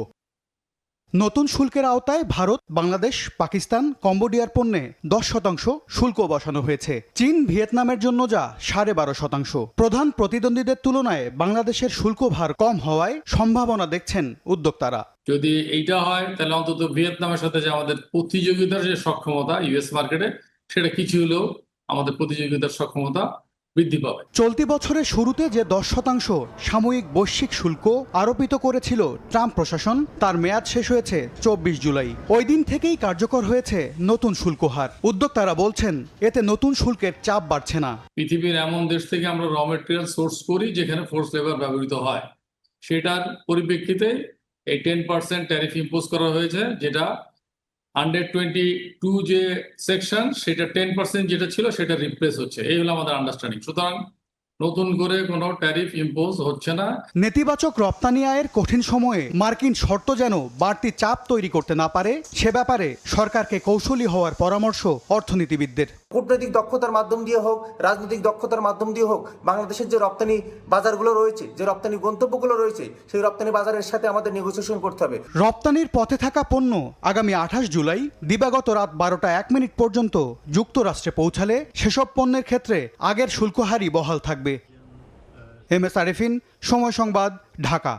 নতুন শুল্কের আওতায় ভারত, বাংলাদেশ, পাকিস্তান, কম্বোডিয়ার পণ্যে 10% শুল্ক বসানো হয়েছে। চীন, ভিয়েতনামের জন্য যা 12.5%। প্রধান প্রতিদ্বন্দ্বীদের তুলনায় বাংলাদেশের শুল্ক ভার কম হওয়ায় সম্ভাবনা দেখছেন উদ্যোক্তারা। যদি এইটা হয় তাহলে অন্তত ভিয়েতনামের সাথে যে আমাদের প্রতিযোগিতার যে সক্ষমতা ইউএস মার্কেটে, সেটা কিছু হলেও আমাদের প্রতিযোগিতার সক্ষমতা বৃদ্ধি পাবে। চলতি বছরের শুরুতে যে 10% সাময়িক বৈশ্বিক শুল্ক আরোপিত করেছিল ট্রাম্প প্রশাসন, তার মেয়াদ শেষ হয়েছে 24 জুলাই। ওই দিন থেকেই কার্যকর হয়েছে নতুন শুল্ক হার। উদ্যোক্তারা বলছেন এতে নতুন শুল্কের চাপ বাড়ছে না। পৃথিবীর এমন দেশ থেকে আমরা র মেটেরিয়াল সোর্স করি যেখানে ফোর্স লেবার ব্যবহৃত হয়, সেটার পরিপ্রেক্ষিতে এই 10% ট্যারিফ ইম্পোজ করা হয়েছে, যেটা 122 যে সেকশন, সেটা 10% যেটা ছিল সেটা রিপ্লেস হচ্ছে। এই হলো আমাদের আন্ডারস্ট্যান্ডিং। সুতরাং নতুন করে কোনো ট্যারিফ ইম্পোজ হচ্ছে না। নেতিবাচক রপ্তানি আয়ের কঠিন সময়ে মার্কিন শর্ত যেন বাড়তি চাপ তৈরি করতে না পারে, সে ব্যাপারে সরকারকে কৌশলী হওয়ার পরামর্শ অর্থনীতিবিদদের। কূটনৈতিক দক্ষতার মাধ্যম দিয়ে হোক, রাজনৈতিক দক্ষতার মাধ্যম দিয়ে হোক, বাংলাদেশের যে রপ্তানি বাজারগুলো রয়েছে, যে রপ্তানি গন্তব্যগুলো রয়েছে, সেই রপ্তানি বাজারের সাথে আমাদের নেগোসিয়েশন করতে হবে। রপ্তানির পথে থাকা পণ্য আগামী 28 জুলাই দিবাগত রাত 12:01 পর্যন্ত যুক্তরাষ্ট্রে পৌঁছালে সেসব পণ্যের ক্ষেত্রে আগের শুল্ক হারই বহাল থাকবে। MS আরেফিন, সময় সংবাদ, ঢাকা।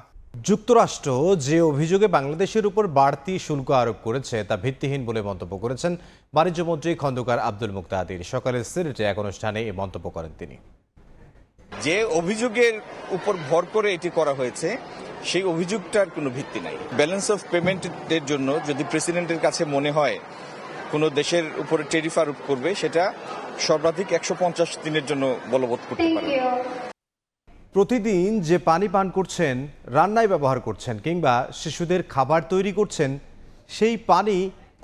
যুক্তরাষ্ট্র যে অভিযোগে বাংলাদেশের উপর বাড়তি শুল্ক আরোপ করেছে তা ভিত্তিহীন বলে মন্তব্য করেছেন বাণিজ্যমন্ত্রী খন্দকার আব্দুল মুক্তাদির। সকালে সিলেটে এক অনুষ্ঠানে এই মন্তব্য করেন তিনি। যে অভিযোগের উপর ভর করে এটি করা হয়েছে সেই অভিযোগটার কোনো ভিত্তি নাই। ব্যালেন্স অফ পেমেন্টের জন্য যদি প্রেসিডেন্টের কাছে মনে হয় কোনো দেশের উপরে ট্যারিফ আরোপ করবে, সেটা সর্বাধিক 150 দিনের জন্য বলবৎ করতে পারে। প্রতিদিন যে পানি পান করছেন, রান্নায় ব্যবহার করছেন কিংবা শিশুদের খাবার তৈরি করছেন, সেই পানি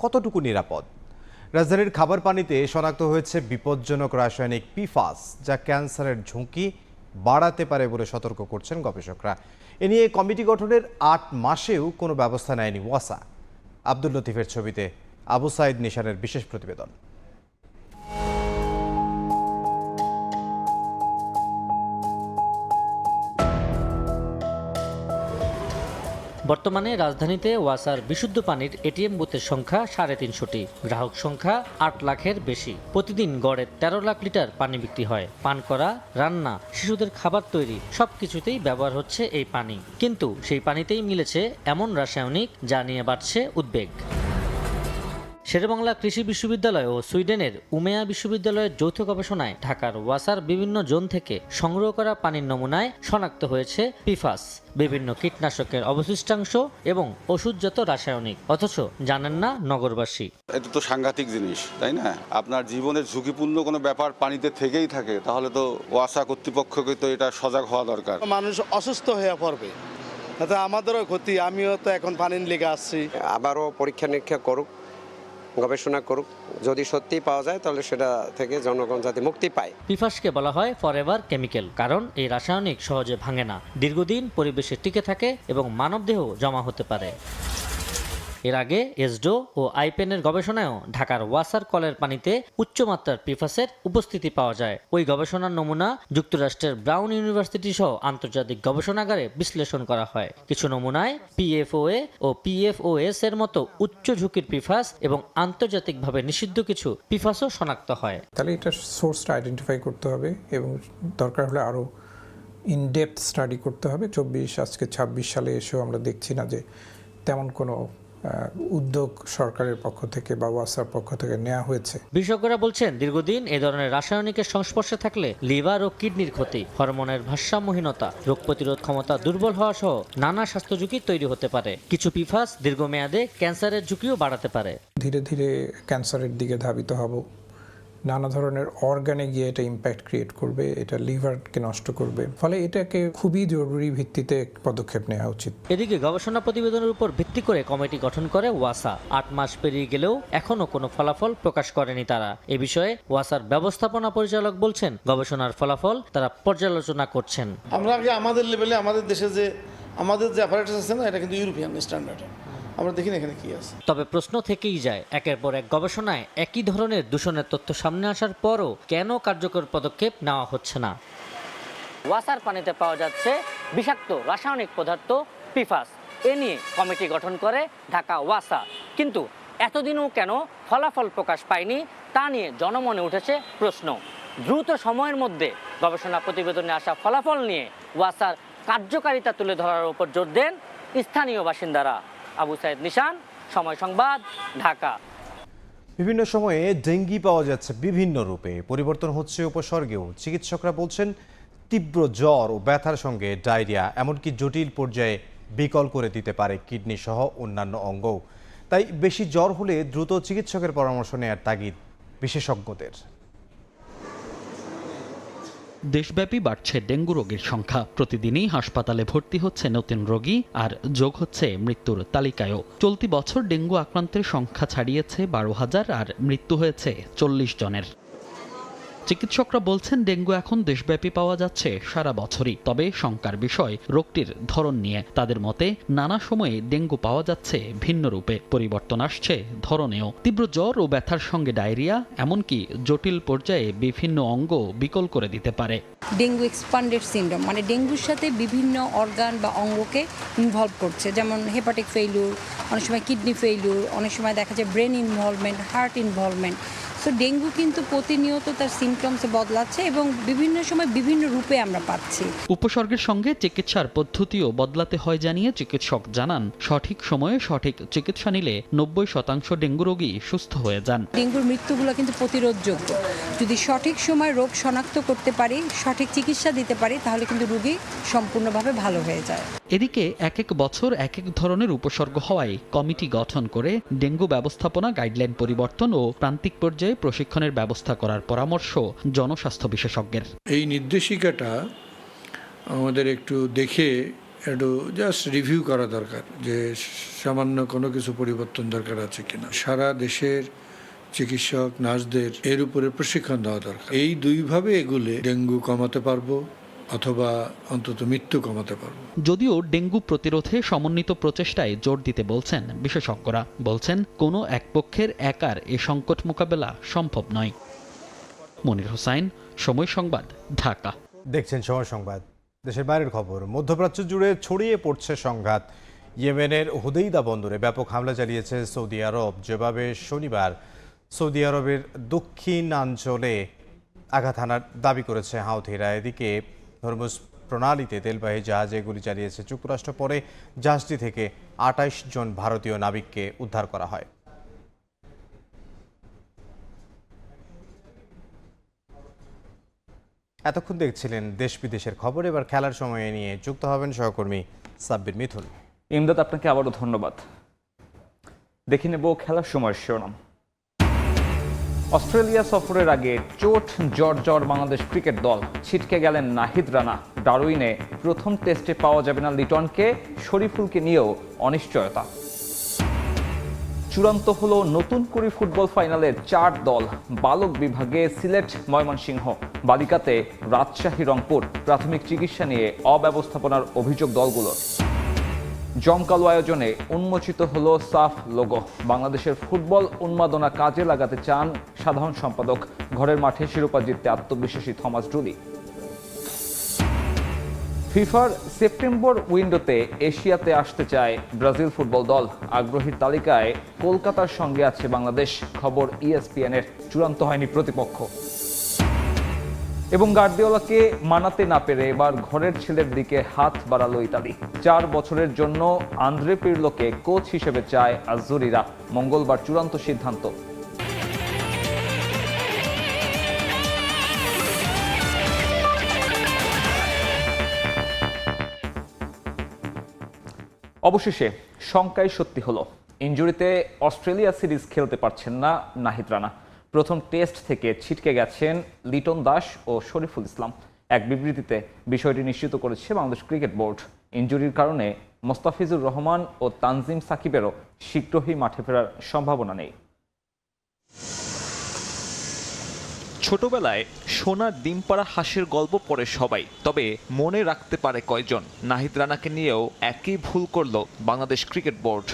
কতটুকু নিরাপদ? রাজধানীর খাবার পানিতে শনাক্ত হয়েছে বিপজ্জনক রাসায়নিক পিফাস, যা ক্যান্সারের ঝুঁকি বাড়াতে পারে বলে সতর্ক করছেন গবেষকরা। এ নিয়ে কমিটি গঠনের 8 মাসেও কোনো ব্যবস্থা নেয়নি ওয়াসা। আব্দুল লতিফের ছবিতে আবু সাইদ নিশানের বিশেষ প্রতিবেদন। বর্তমানে রাজধানীতে ওয়াসার বিশুদ্ধ পানির এটিএম বুথের সংখ্যা 350টি, গ্রাহক সংখ্যা 8 লাখের বেশি। প্রতিদিন গড়ে 13 লাখ লিটার পানি বিক্রি হয়। পান করা, রান্না, শিশুদের খাবার তৈরি সবকিছুতেই ব্যবহার হচ্ছে এই পানি। কিন্তু সেই পানিতেই মিলেছে এমন রাসায়নিক যা নিয়ে বাড়ছে উদ্বেগ। শেরেবাংলা কৃষি বিশ্ববিদ্যালয় ও সুইডেনের উমেয়া বিশ্ববিদ্যালয়ের যৌথ গবেষণায় ঢাকার ওয়াসার বিভিন্ন জোন থেকে সংগ্রহ করা পানির নমুনায় শনাক্ত হয়েছে পিফাস, বিভিন্ন কীটনাশকের অবশিষ্টাংশ এবং ওষুধজাত রাসায়নিক। অথচ জানেন না নগরবাসী। এটা তো সাংঘাতিক জিনিস, তাই না? আপনার জীবনের ঝুঁকিপূর্ণ কোনো ব্যাপার পানিতে থেকেই থাকে, তাহলে তো ওয়াসা কর্তৃপক্ষকে তো এটা সজাগ হওয়া দরকার। মানুষ অসুস্থ হয়ে পড়বে, তাতে আমাদেরও ক্ষতি। আমিও তো এখন পানির লেগে আসছি। আবারও পরীক্ষা নিরীক্ষা করুক, গবেষণা করুক, যদি সত্যি পাওয়া যায় তাহলে সেটা থেকে জনগণ যাতে মুক্তি পায়। পিফাসকে বলা হয় ফরএভার কেমিক্যাল, কারণ এই রাসায়নিক সহজে ভাঙে না, দীর্ঘদিন পরিবেশে টিকে থাকে এবং মানবদেহ জমা হতে পারে। এর আগে এসডো ও আইপেনের গবেষণায়ও ঢাকার ওয়াসার কলের পানিতে উচ্চমাত্রার পিফাসের উপস্থিতি পাওয়া যায়। ওই গবেষণার নমুনা যুক্তরাষ্ট্রের ব্রাউন ইউনিভার্সিটি সহ আন্তর্জাতিক গবেষণাগারে বিশ্লেষণ করা হয়। কিছু নমুনায় পিএফওএ ও পিএফওএস এর মতো উচ্চ ঝুঁকির পিফাস এবং আন্তর্জাতিকভাবে নিষিদ্ধ কিছু পিফাসও শনাক্ত হয়। তাহলে এটা সোর্সটা আইডেন্টিফাই করতে হবে এবং দরকার হলে আরও ইনডেপথ স্টাডি করতে হবে। 26 সালে এসেও আমরা দেখছি না যে তেমন কোনো উদ্যোগ সরকারের পক্ষ থেকে বা ওয়াসার পক্ষ থেকে নেওয়া হয়েছে। বিশেষজ্ঞরা বলছেন, দীর্ঘদিন এ ধরনের রাসায়নিকের সংস্পর্শে থাকলে লিভার ও কিডনির ক্ষতি, হরমোনের ভারসাম্যহীনতা, রোগ প্রতিরোধ ক্ষমতা দুর্বল হওয়া সহ নানা স্বাস্থ্য ঝুঁকি তৈরি হতে পারে। কিছু পিফাস দীর্ঘমেয়াদে ক্যান্সারের ঝুঁকিও বাড়াতে পারে। ধীরে ধীরে ক্যান্সারের দিকে ধাবিত হব, নানা ধরনের অর্গানে গিয়ে এটা ইম্প্যাক্ট ক্রিয়েট করবে, এটা লিভারকে নষ্ট করবে। ফলে এটাকে খুবই জরুরি ভিত্তিতে পদক্ষেপ নেওয়া উচিত। এদিকে গবেষণা প্রতিবেদনের উপর ভিত্তি করে কমিটি গঠন করে ওয়াসা। 8 মাস পেরিয়ে গেলেও এখনো কোনো ফলাফল প্রকাশ করেনি তারা। এ বিষয়ে ওয়াসার ব্যবস্থাপনা পরিচালক বলছেন, গবেষণার ফলাফল তারা পর্যালোচনা করছেন। আমরা আগে আমাদের লেভেলে আমাদের দেশে যে আমাদের যে অ্যাপারেটাস আছে না, এটা কিন্তু ইউরোপিয়ান স্ট্যান্ডার্ড। আমরা দেখি না এখানে কি আছে। তবে প্রশ্ন থেকেই যায়, একের পর এক গবেষণায় একই ধরনের দূষণের তথ্য সামনে আসার পরও কেন কার্যকর পদক্ষেপ নেওয়া হচ্ছে না? ওয়াসার পানিতে পাওয়া যাচ্ছে বিষাক্ত রাসায়নিক পদার্থ পিফাস। এ নিয়ে কমিটি গঠন করে ঢাকা ওয়াসা, কিন্তু এতদিনও কেন ফলাফল প্রকাশ পায়নি তা নিয়ে জনমনে উঠেছে প্রশ্ন। দ্রুত সময়ের মধ্যে গবেষণা প্রতিবেদনে আসা ফলাফল নিয়ে ওয়াসার কার্যকারিতা তুলে ধরার উপর জোর দেন স্থানীয় বাসিন্দারা। আবু সাইদ নিশান, সময় সংবাদ, ঢাকা। বিভিন্ন সময়ে ডেঙ্গি পাওয়া যাচ্ছে বিভিন্ন রূপে, পরিবর্তন হচ্ছে উপসর্গেও। চিকিৎসকরা বলছেন, তীব্র জ্বর ও ব্যথার সঙ্গে ডায়রিয়া এমনকি জটিল পর্যায়ে বিকল করে দিতে পারে কিডনি সহ অন্যান্য অঙ্গও। তাই বেশি জ্বর হলে দ্রুত চিকিৎসকের পরামর্শ নেওয়ার তাগিদ বিশেষজ্ঞদের। দেশব্যাপী বাড়ছে ডেঙ্গু রোগীর সংখ্যা। প্রতিদিনই হাসপাতালে ভর্তি হচ্ছে নতুন রোগী, আর যোগ হচ্ছে মৃত্যুর তালিকায়ও। চলতি বছর ডেঙ্গু আক্রান্তের সংখ্যা ছাড়িয়েছে 12,000 আর মৃত্যু হয়েছে 40 জনের। চিকিৎসকরা বলছেন, ডেঙ্গু এখন দেশব্যাপী পাওয়া যাচ্ছে সারা বছরই। তবে শঙ্কার বিষয় রোগটির ধরন নিয়ে। তাদের মতে, নানা সময়ে ডেঙ্গু পাওয়া যাচ্ছে ভিন্ন রূপে, পরিবর্তন আসছে ধরনেও। তীব্র জ্বর ও ব্যথার সঙ্গে ডায়রিয়া এমনকি জটিল পর্যায়ে বিভিন্ন অঙ্গ বিকল করে দিতে পারে। ডেঙ্গু এক্সপান্ডেড সিনড্রোম মানে ডেঙ্গুর সাথে বিভিন্ন অর্গান বা অঙ্গকে ইনভলভ করছে, যেমন হেপাটিক ফেইলিউর, অনেক সময় কিডনি ফেইলিউর, অনেক সময় দেখা যায় brain involvement, heart involvement. So dengue কিন্তু প্রতিনিয়ত তার সিমটমসে বদলাচ্ছে এবং বিভিন্ন সময় বিভিন্ন রূপে আমরা পাচ্ছি। উপসর্গের সঙ্গে চিকিৎসার পদ্ধতিও বদলাতে হয় জানিয়ে চিকিৎসক জানান, সঠিক সময়ে সঠিক চিকিৎসা নিলে 90% ডেঙ্গু রোগী সুস্থ হয়ে যান। ডেঙ্গুর মৃত্যুগুলো কিন্তু প্রতিরোধযোগ্য। যদি সঠিক সময় রোগ শনাক্ত করতে পারি, সঠিক চিকিৎসা দিতে পারি, তাহলে কিন্তু রোগী সম্পূর্ণভাবে ভালো হয়ে যায়। এদিকে এক এক বছর এক এক ধরনের উপসর্গ হওয়ায় কমিটি গঠন করে ডেঙ্গু ব্যবস্থাপনা গাইডলাইন পরিবর্তন ও প্রান্তিক পর্যায়ে প্রশিক্ষণের ব্যবস্থা করার পরামর্শ জনস্বাস্থ্য বিশেষজ্ঞের। এই নির্দেশিকাটা আমাদের একটু দেখে একটু জাস্ট রিভিউ করা দরকার, যে সামান্য কোনো কিছু পরিবর্তন দরকার আছে কিনা। সারা দেশের চিকিৎসক নার্সদের এর উপরে প্রশিক্ষণ দেওয়া দরকার। এই দুইভাবে এগুলে ডেঙ্গু কমাতে পারবো অথবা অন্তত মৃত্যু কমাতে পারবো। যদিও ডেঙ্গু প্রতিরোধে সমন্বিত প্রচেষ্টায় জোর দিতে বলছেন বিশেষজ্ঞরা। বলছেন, কোনো এক পক্ষের একার এ সংকট মোকাবেলা সম্ভব নয়। মনির হোসাইন, সময় সংবাদ, ঢাকা। দেখছেন সময় সংবাদ। দেশের বাইরের খবর। মধ্যপ্রাচ্য জুড়ে ছড়িয়ে পড়ছে সংঘাত। ইয়েমেনের হুদেইদা বন্দরে ব্যাপক হামলা চালিয়েছে সৌদি আরব। জবাবে শনিবার সৌদি আরবের দক্ষিণাঞ্চলে আঘাত হানার দাবি করেছে হাউথিরা। এদিকে হরমুজ প্রণালীতে তেলবাহী জাহাজে গুলি চালিয়েছে যুক্তরাষ্ট্র। পরে জাহাজটি থেকে ২৮ জন ভারতীয় নাবিককে উদ্ধার করা হয়। এতক্ষণ দেখছিলেন দেশ বিদেশের খবর। এবার খেলার সময় নিয়ে যুক্ত হবেন সহকর্মী সাব্বির মিথুন। ইমদাদ, আপনাকে আবারও ধন্যবাদ। দেখে নেব খেলার সময়ের শিরোনাম। অস্ট্রেলিয়া সফরের আগে চোট জ্বর বাংলাদেশ ক্রিকেট দল। ছিটকে গেলেন নাহিদ রানা। ডারউইনে প্রথম টেস্টে পাওয়া যাবে না লিটনকে। শরীফুলকে নিয়েও অনিশ্চয়তা। চূড়ান্ত হলো নতুন করে ফুটবল ফাইনালের 4 দল। বালক বিভাগে সিলেট, ময়মনসিংহ, বালিকাতে রাজশাহী, রংপুর। প্রাথমিক চিকিৎসা নিয়ে অব্যবস্থাপনার অভিযোগ দলগুলোর। জমকালো আয়োজনে উন্মোচিত হলো সাফ লোগো। বাংলাদেশের ফুটবল উন্মাদনা কাজে লাগাতে চান সাধারণ সম্পাদক। ঘরের মাঠে শিরোপা জিততে আত্মবিশ্বাসী থমাস ডুলি। ফিফার সেপ্টেম্বর উইন্ডোতে এশিয়াতে আসতে চায় ব্রাজিল ফুটবল দল। আগ্রহীর তালিকায় কলকাতার সঙ্গে আছে বাংলাদেশ। খবর ESPN-এর। চূড়ান্ত হয়নি প্রতিপক্ষ। এবং গার্দিওলাকে মানাতে না পেরে এবার ঘরের ছেলের দিকে হাত বাড়ালো ইতালি। 4 বছরের জন্য আন্দ্রে পিরলোকে কোচ হিসেবে চায় আজুরিরা। মঙ্গলবার চূড়ান্ত সিদ্ধান্ত। অবশেষে শঙ্কাই সত্যি হলো। ইনজুরিতে অস্ট্রেলিয়া সিরিজ খেলতে পারছেন না নাহিদ রানা। প্রথম টেস্ট থেকে ছিটকে গেছেন লিটন দাস ও শরীফুল ইসলাম। এক বিবৃতিতে বিষয়টি নিশ্চিত করেছে বাংলাদেশ ক্রিকেট বোর্ড। ইনজুরির কারণে মোস্তাফিজুর রহমান ও তানজিম সাকিবেরও শীঘ্রই মাঠে ফেরার সম্ভাবনা নেই। ছোটবেলায় সোনার ডিম পাড়া হাঁসের গল্প পড়ে সবাই, তবে মনে রাখতে পারে কয়জন? নাহিদ রানাকে নিয়েও একই ভুল করল বাংলাদেশ ক্রিকেট বোর্ড।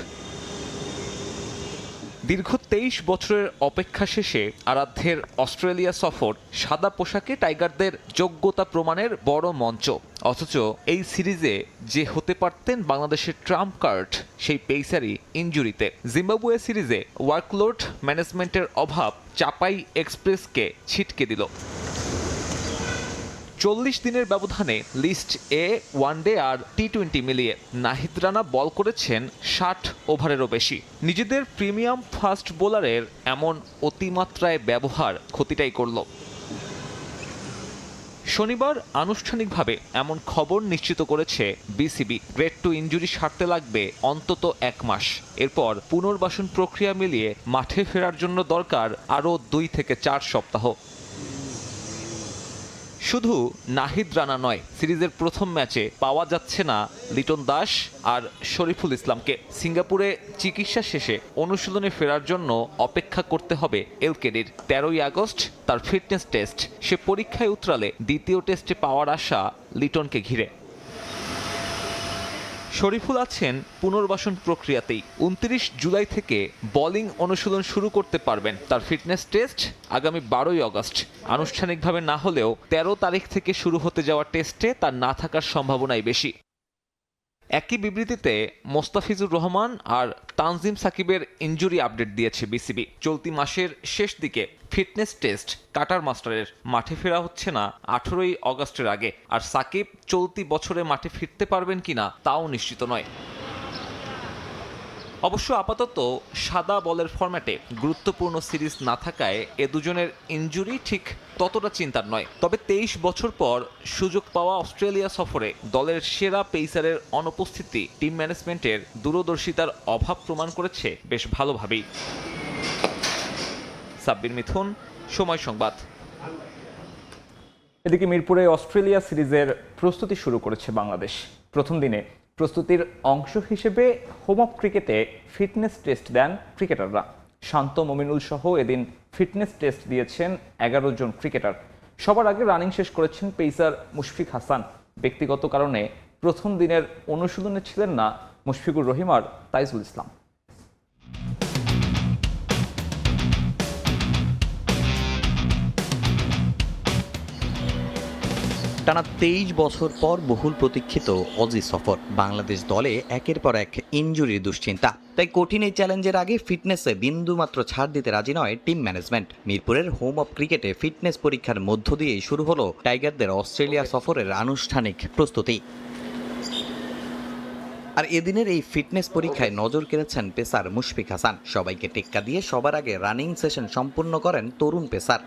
দীর্ঘ 23 বছরের অপেক্ষা শেষে আরাধ্যের অস্ট্রেলিয়া সফর সাদা পোশাকে টাইগারদের যোগ্যতা প্রমাণের বড় মঞ্চ। অথচ এই সিরিজে যে হতে পারতেন বাংলাদেশের ট্রাম্প কার্ড, সেই পেসারই ইনজুরিতে। জিম্বাবুয়ে সিরিজে ওয়ার্কলোড ম্যানেজমেন্টের অভাব চাপাই এক্সপ্রেসকে ছিটকে দিল। 40 দিনের ব্যবধানে লিস্ট এ, ওয়ানডে আর টি-20 মিলিয়ে নাহিদ রানা বল করেছেন 60 ওভারেরও বেশি। নিজেদের প্রিমিয়াম ফাস্ট বোলারের এমন অতিমাত্রায় ব্যবহার ক্ষতিটাই করল। শনিবার আনুষ্ঠানিকভাবে এমন খবর নিশ্চিত করেছে বিসিবি। গ্রেড 2 ইনজুরি সারতে লাগবে অন্তত 1 মাস। এরপর পুনর্বাসন প্রক্রিয়া মিলিয়ে মাঠে ফেরার জন্য দরকার আরও 2 থেকে 4 সপ্তাহ। শুধু নাহিদ রানা নয়, সিরিজের প্রথম ম্যাচে পাওয়া যাচ্ছে না লিটন দাস আর শরীফুল ইসলামকে। সিঙ্গাপুরে চিকিৎসা শেষে অনুশীলনে ফেরার জন্য অপেক্ষা করতে হবে এলকেডির। 13ই আগস্ট তার ফিটনেস টেস্ট। সে পরীক্ষায় উতরালে দ্বিতীয় টেস্টে পাওয়ার আশা লিটনকে ঘিরে। শরীফুল আছেন পুনর্বাসন প্রক্রিয়াতেই। 29 জুলাই থেকে বোলিং অনুশীলন শুরু করতে পারবেন। তার ফিটনেস টেস্ট আগামী 12ই আগস্ট। আনুষ্ঠানিকভাবে না হলেও 13 তারিখ থেকে শুরু হতে যাওয়া টেস্টে তার না থাকার সম্ভাবনাই বেশি। একই বিবৃতিতে মোস্তাফিজুর রহমান আর তানজিম সাকিবের ইনজুরি আপডেট দিয়েছে বিসিবি। চলতি মাসের শেষ দিকে ফিটনেস টেস্ট কাটার মাস্টারের মাঠে ফেরা হচ্ছে না 18ই অগস্টের আগে, আর সাকিব চলতি বছরে মাঠে ফিরতে পারবেন কিনা তাও নিশ্চিত নয়। অবশ্য আপাতত সাদা বলের ফরম্যাটে গুরুত্বপূর্ণ সিরিজ না থাকায় এ দুজনের ইনজুরি ঠিক ততটা চিন্তার নয়। তবে 23 বছর পর সুযোগ পাওয়া অস্ট্রেলিয়া সফরে দলের সেরা পেসারের অনুপস্থিতি টিম ম্যানেজমেন্টের দূরদর্শিতার অভাব প্রমাণ করেছে বেশ ভালোভাবেই। সাব্বির মিথুন, সময় সংবাদ। এদিকে মিরপুরে অস্ট্রেলিয়া সিরিজের প্রস্তুতি শুরু করেছে বাংলাদেশ। প্রথম দিনে প্রস্তুতির অংশ হিসেবে হোম অফ ক্রিকেটে ফিটনেস টেস্ট দেন ক্রিকেটাররা। শান্ত মমিনুল সহ এদিন ফিটনেস টেস্ট দিয়েছেন 11 জন ক্রিকেটার। সবার আগে রানিং শেষ করেছেন পেসার মুশফিক হাসান। ব্যক্তিগত কারণে প্রথম দিনের অনুশীলনে ছিলেন না মুশফিকুর রহিম আর তাইজুল ইসলাম। টানা 23 বছর পর বহুল প্রতীক্ষিত অজি সফর। বাংলাদেশ দলে একের পর এক ইনজুরির দুশ্চিন্তা, তাই কঠিন এই চ্যালেঞ্জের আগে ফিটনেসে বিন্দুমাত্র ছাড় দিতে রাজি নয় টিম ম্যানেজমেন্ট। মিরপুরের হোম অফ ক্রিকেটে ফিটনেস পরীক্ষার মধ্য দিয়েই শুরু হলো টাইগারদের অস্ট্রেলিয়া সফরের আনুষ্ঠানিক প্রস্তুতি। আর এদিনের এই ফিটনেস পরীক্ষায় নজর কেড়েছেন পেসার মুশফিক হাসান। সবাইকে টেক্কা দিয়ে সবার আগে রানিং সেশন সম্পূর্ণ করেন তরুণ পেসার।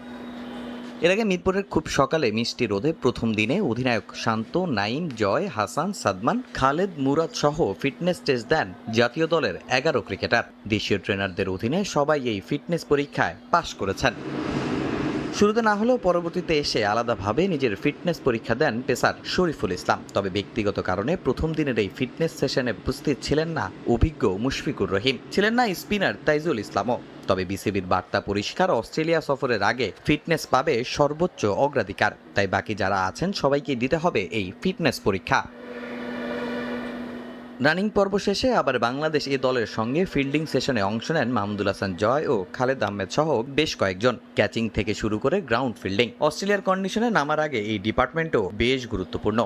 এর আগে মিরপুরের খুব সকালে মিষ্টি রোদে প্রথম দিনে অধিনায়ক শান্ত, নাইম, জয়, হাসান, সাদমান, খালেদ, মুরাদ সহ ফিটনেস টেস্ট দেন জাতীয় দলের 11 ক্রিকেটার। দেশীয় ট্রেনারদের অধীনে সবাই এই ফিটনেস পরীক্ষায় পাশ করেছেন। শুরুতে না হলেও পরবর্তীতে এসে আলাদাভাবে নিজের ফিটনেস পরীক্ষা দেন পেসার শরীফুল ইসলাম। তবে ব্যক্তিগত কারণে প্রথম দিনের এই ফিটনেস সেশনে উপস্থিত ছিলেন না অভিজ্ঞ মুশফিকুর রহিম, ছিলেন না স্পিনার তাইজুল ইসলামও। তবে বিসিবির বার্তা পরিষ্কার, অস্ট্রেলিয়া সফরের আগে ফিটনেস পাবে সর্বোচ্চ অগ্রাধিকার। তাই বাকি যারা আছেন সবাইকে দিতে হবে এই ফিটনেস পরীক্ষা। রানিং পর্ব শেষে আবার বাংলাদেশ এ দলের সঙ্গে ফিল্ডিং সেশনে অংশ নেন মাহমুদুল হাসান জয় ও খালেদ আহমেদ সহ বেশ কয়েকজন। ক্যাচিং থেকে শুরু করে গ্রাউন্ড ফিল্ডিং, অস্ট্রেলিয়ার কন্ডিশনে নামার আগে এই ডিপার্টমেন্টও বেশ গুরুত্বপূর্ণ।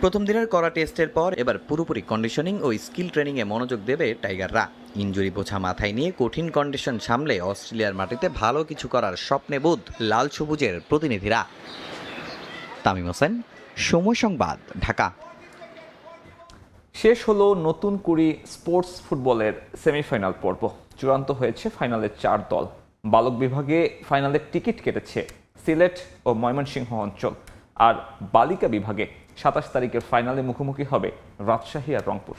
প্রথম দিনের করা টেস্টের পর এবার পুরোপুরি কন্ডিশনিং ও স্কিল ট্রেনিংয়ে মনোযোগ দেবে টাইগাররা। ইনজুরি বোঝা মাথায় নিয়ে কঠিন কন্ডিশন সামলে অস্ট্রেলিয়ার মাটিতে ভালো কিছু করার স্বপ্নে বোধ লাল সবুজের প্রতিনিধিরা। তামিম হোসেন, সময় সংবাদ, ঢাকা। শেষ হলো নতুন কুড়ি স্পোর্টস ফুটবলের সেমিফাইনাল পর্ব। চূড়ান্ত হয়েছে ফাইনালের 4 দল। বালক বিভাগে ফাইনালের টিকিট কেটেছে সিলেট ও ময়মনসিংহ অঞ্চল, আর বালিকা বিভাগে 27 তারিখের ফাইনালে মুখোমুখি হবে রাজশাহী আর রংপুর।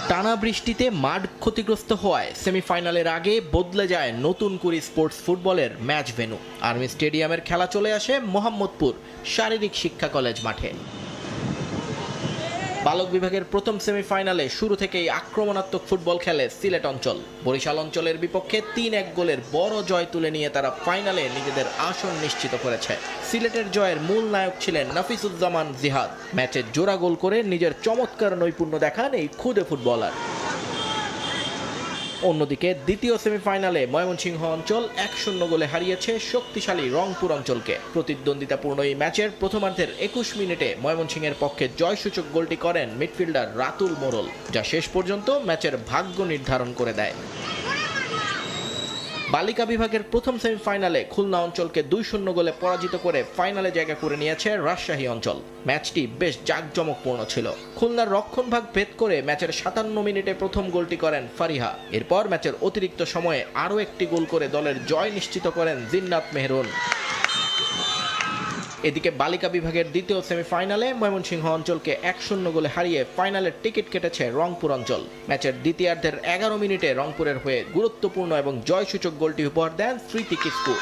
টানা বৃষ্টিতে মাঠ ক্ষতিগ্রস্ত হওয়ায় সেমিফাইনালের আগে বদলে যায় নতুন কুড়ি স্পোর্টস ফুটবলের ম্যাচ ভেন্যু। আর্মি স্টেডিয়ামের খেলা চলে আসে মোহাম্মদপুর শারীরিক শিক্ষা কলেজ মাঠে। বালক বিভাগের প্রথম সেমিফাইনালে শুরু থেকেই আক্রমণাত্মক ফুটবল খেলে সিলেট অঞ্চল। বরিশাল অঞ্চলের বিপক্ষে 3-1 গোলের বড় জয় তুলে নিয়ে তারা ফাইনালে নিজেদের আসন নিশ্চিত করেছে। সিলেটের জয়ের মূল নায়ক ছিলেন নাফিসুজ্জামান জিহাদ। ম্যাচে জোড়া গোল করে নিজের চমৎকার নৈপুণ্য দেখান এই খুদে ফুটবলার। অন্যদিকে দ্বিতীয় সেমিফাইনালে ময়মনসিংহ অঞ্চল 1-0 গোলে হারিয়েছে শক্তিশালী রংপুর অঞ্চলকে। প্রতিদ্বন্দ্বিতাপূর্ণ এই ম্যাচের প্রথমার্ধের 21 মিনিটে ময়মনসিংহের পক্ষে জয়সূচক গোলটি করেন মিডফিল্ডার রাতুল মোরল, যা শেষ পর্যন্ত ম্যাচের ভাগ্য নির্ধারণ করে দেয়। বালিকা বিভাগের প্রথম সেমিফাইনালে খুলনা অঞ্চলকে 2-0 গোলে পরাজিত করে ফাইনালে জায়গা করে নিয়েছে রাজশাহী অঞ্চল। ম্যাচটি বেশ জাঁকজমকপূর্ণ ছিল। খুলনার রক্ষণভাগ ভেদ করে ম্যাচের 57 মিনিটে প্রথম গোলটি করেন ফারিহা। এরপর ম্যাচের অতিরিক্ত সময়ে আরও একটি গোল করে দলের জয় নিশ্চিত করেন জিন্নাত মেহরুন। এদিকে বালিকা বিভাগের দ্বিতীয় সেমিফাইনালে ময়মনসিংহ অঞ্চলকে 1-0 গোলে হারিয়ে ফাইনালের টিকিট কেটেছে রংপুর অঞ্চল। ম্যাচের দ্বিতীয়ার্ধের 11 মিনিটে রংপুরের হয়ে গুরুত্বপূর্ণ এবং জয়সূচক গোলটি উপহার দেন স্মৃতি কিস্কু।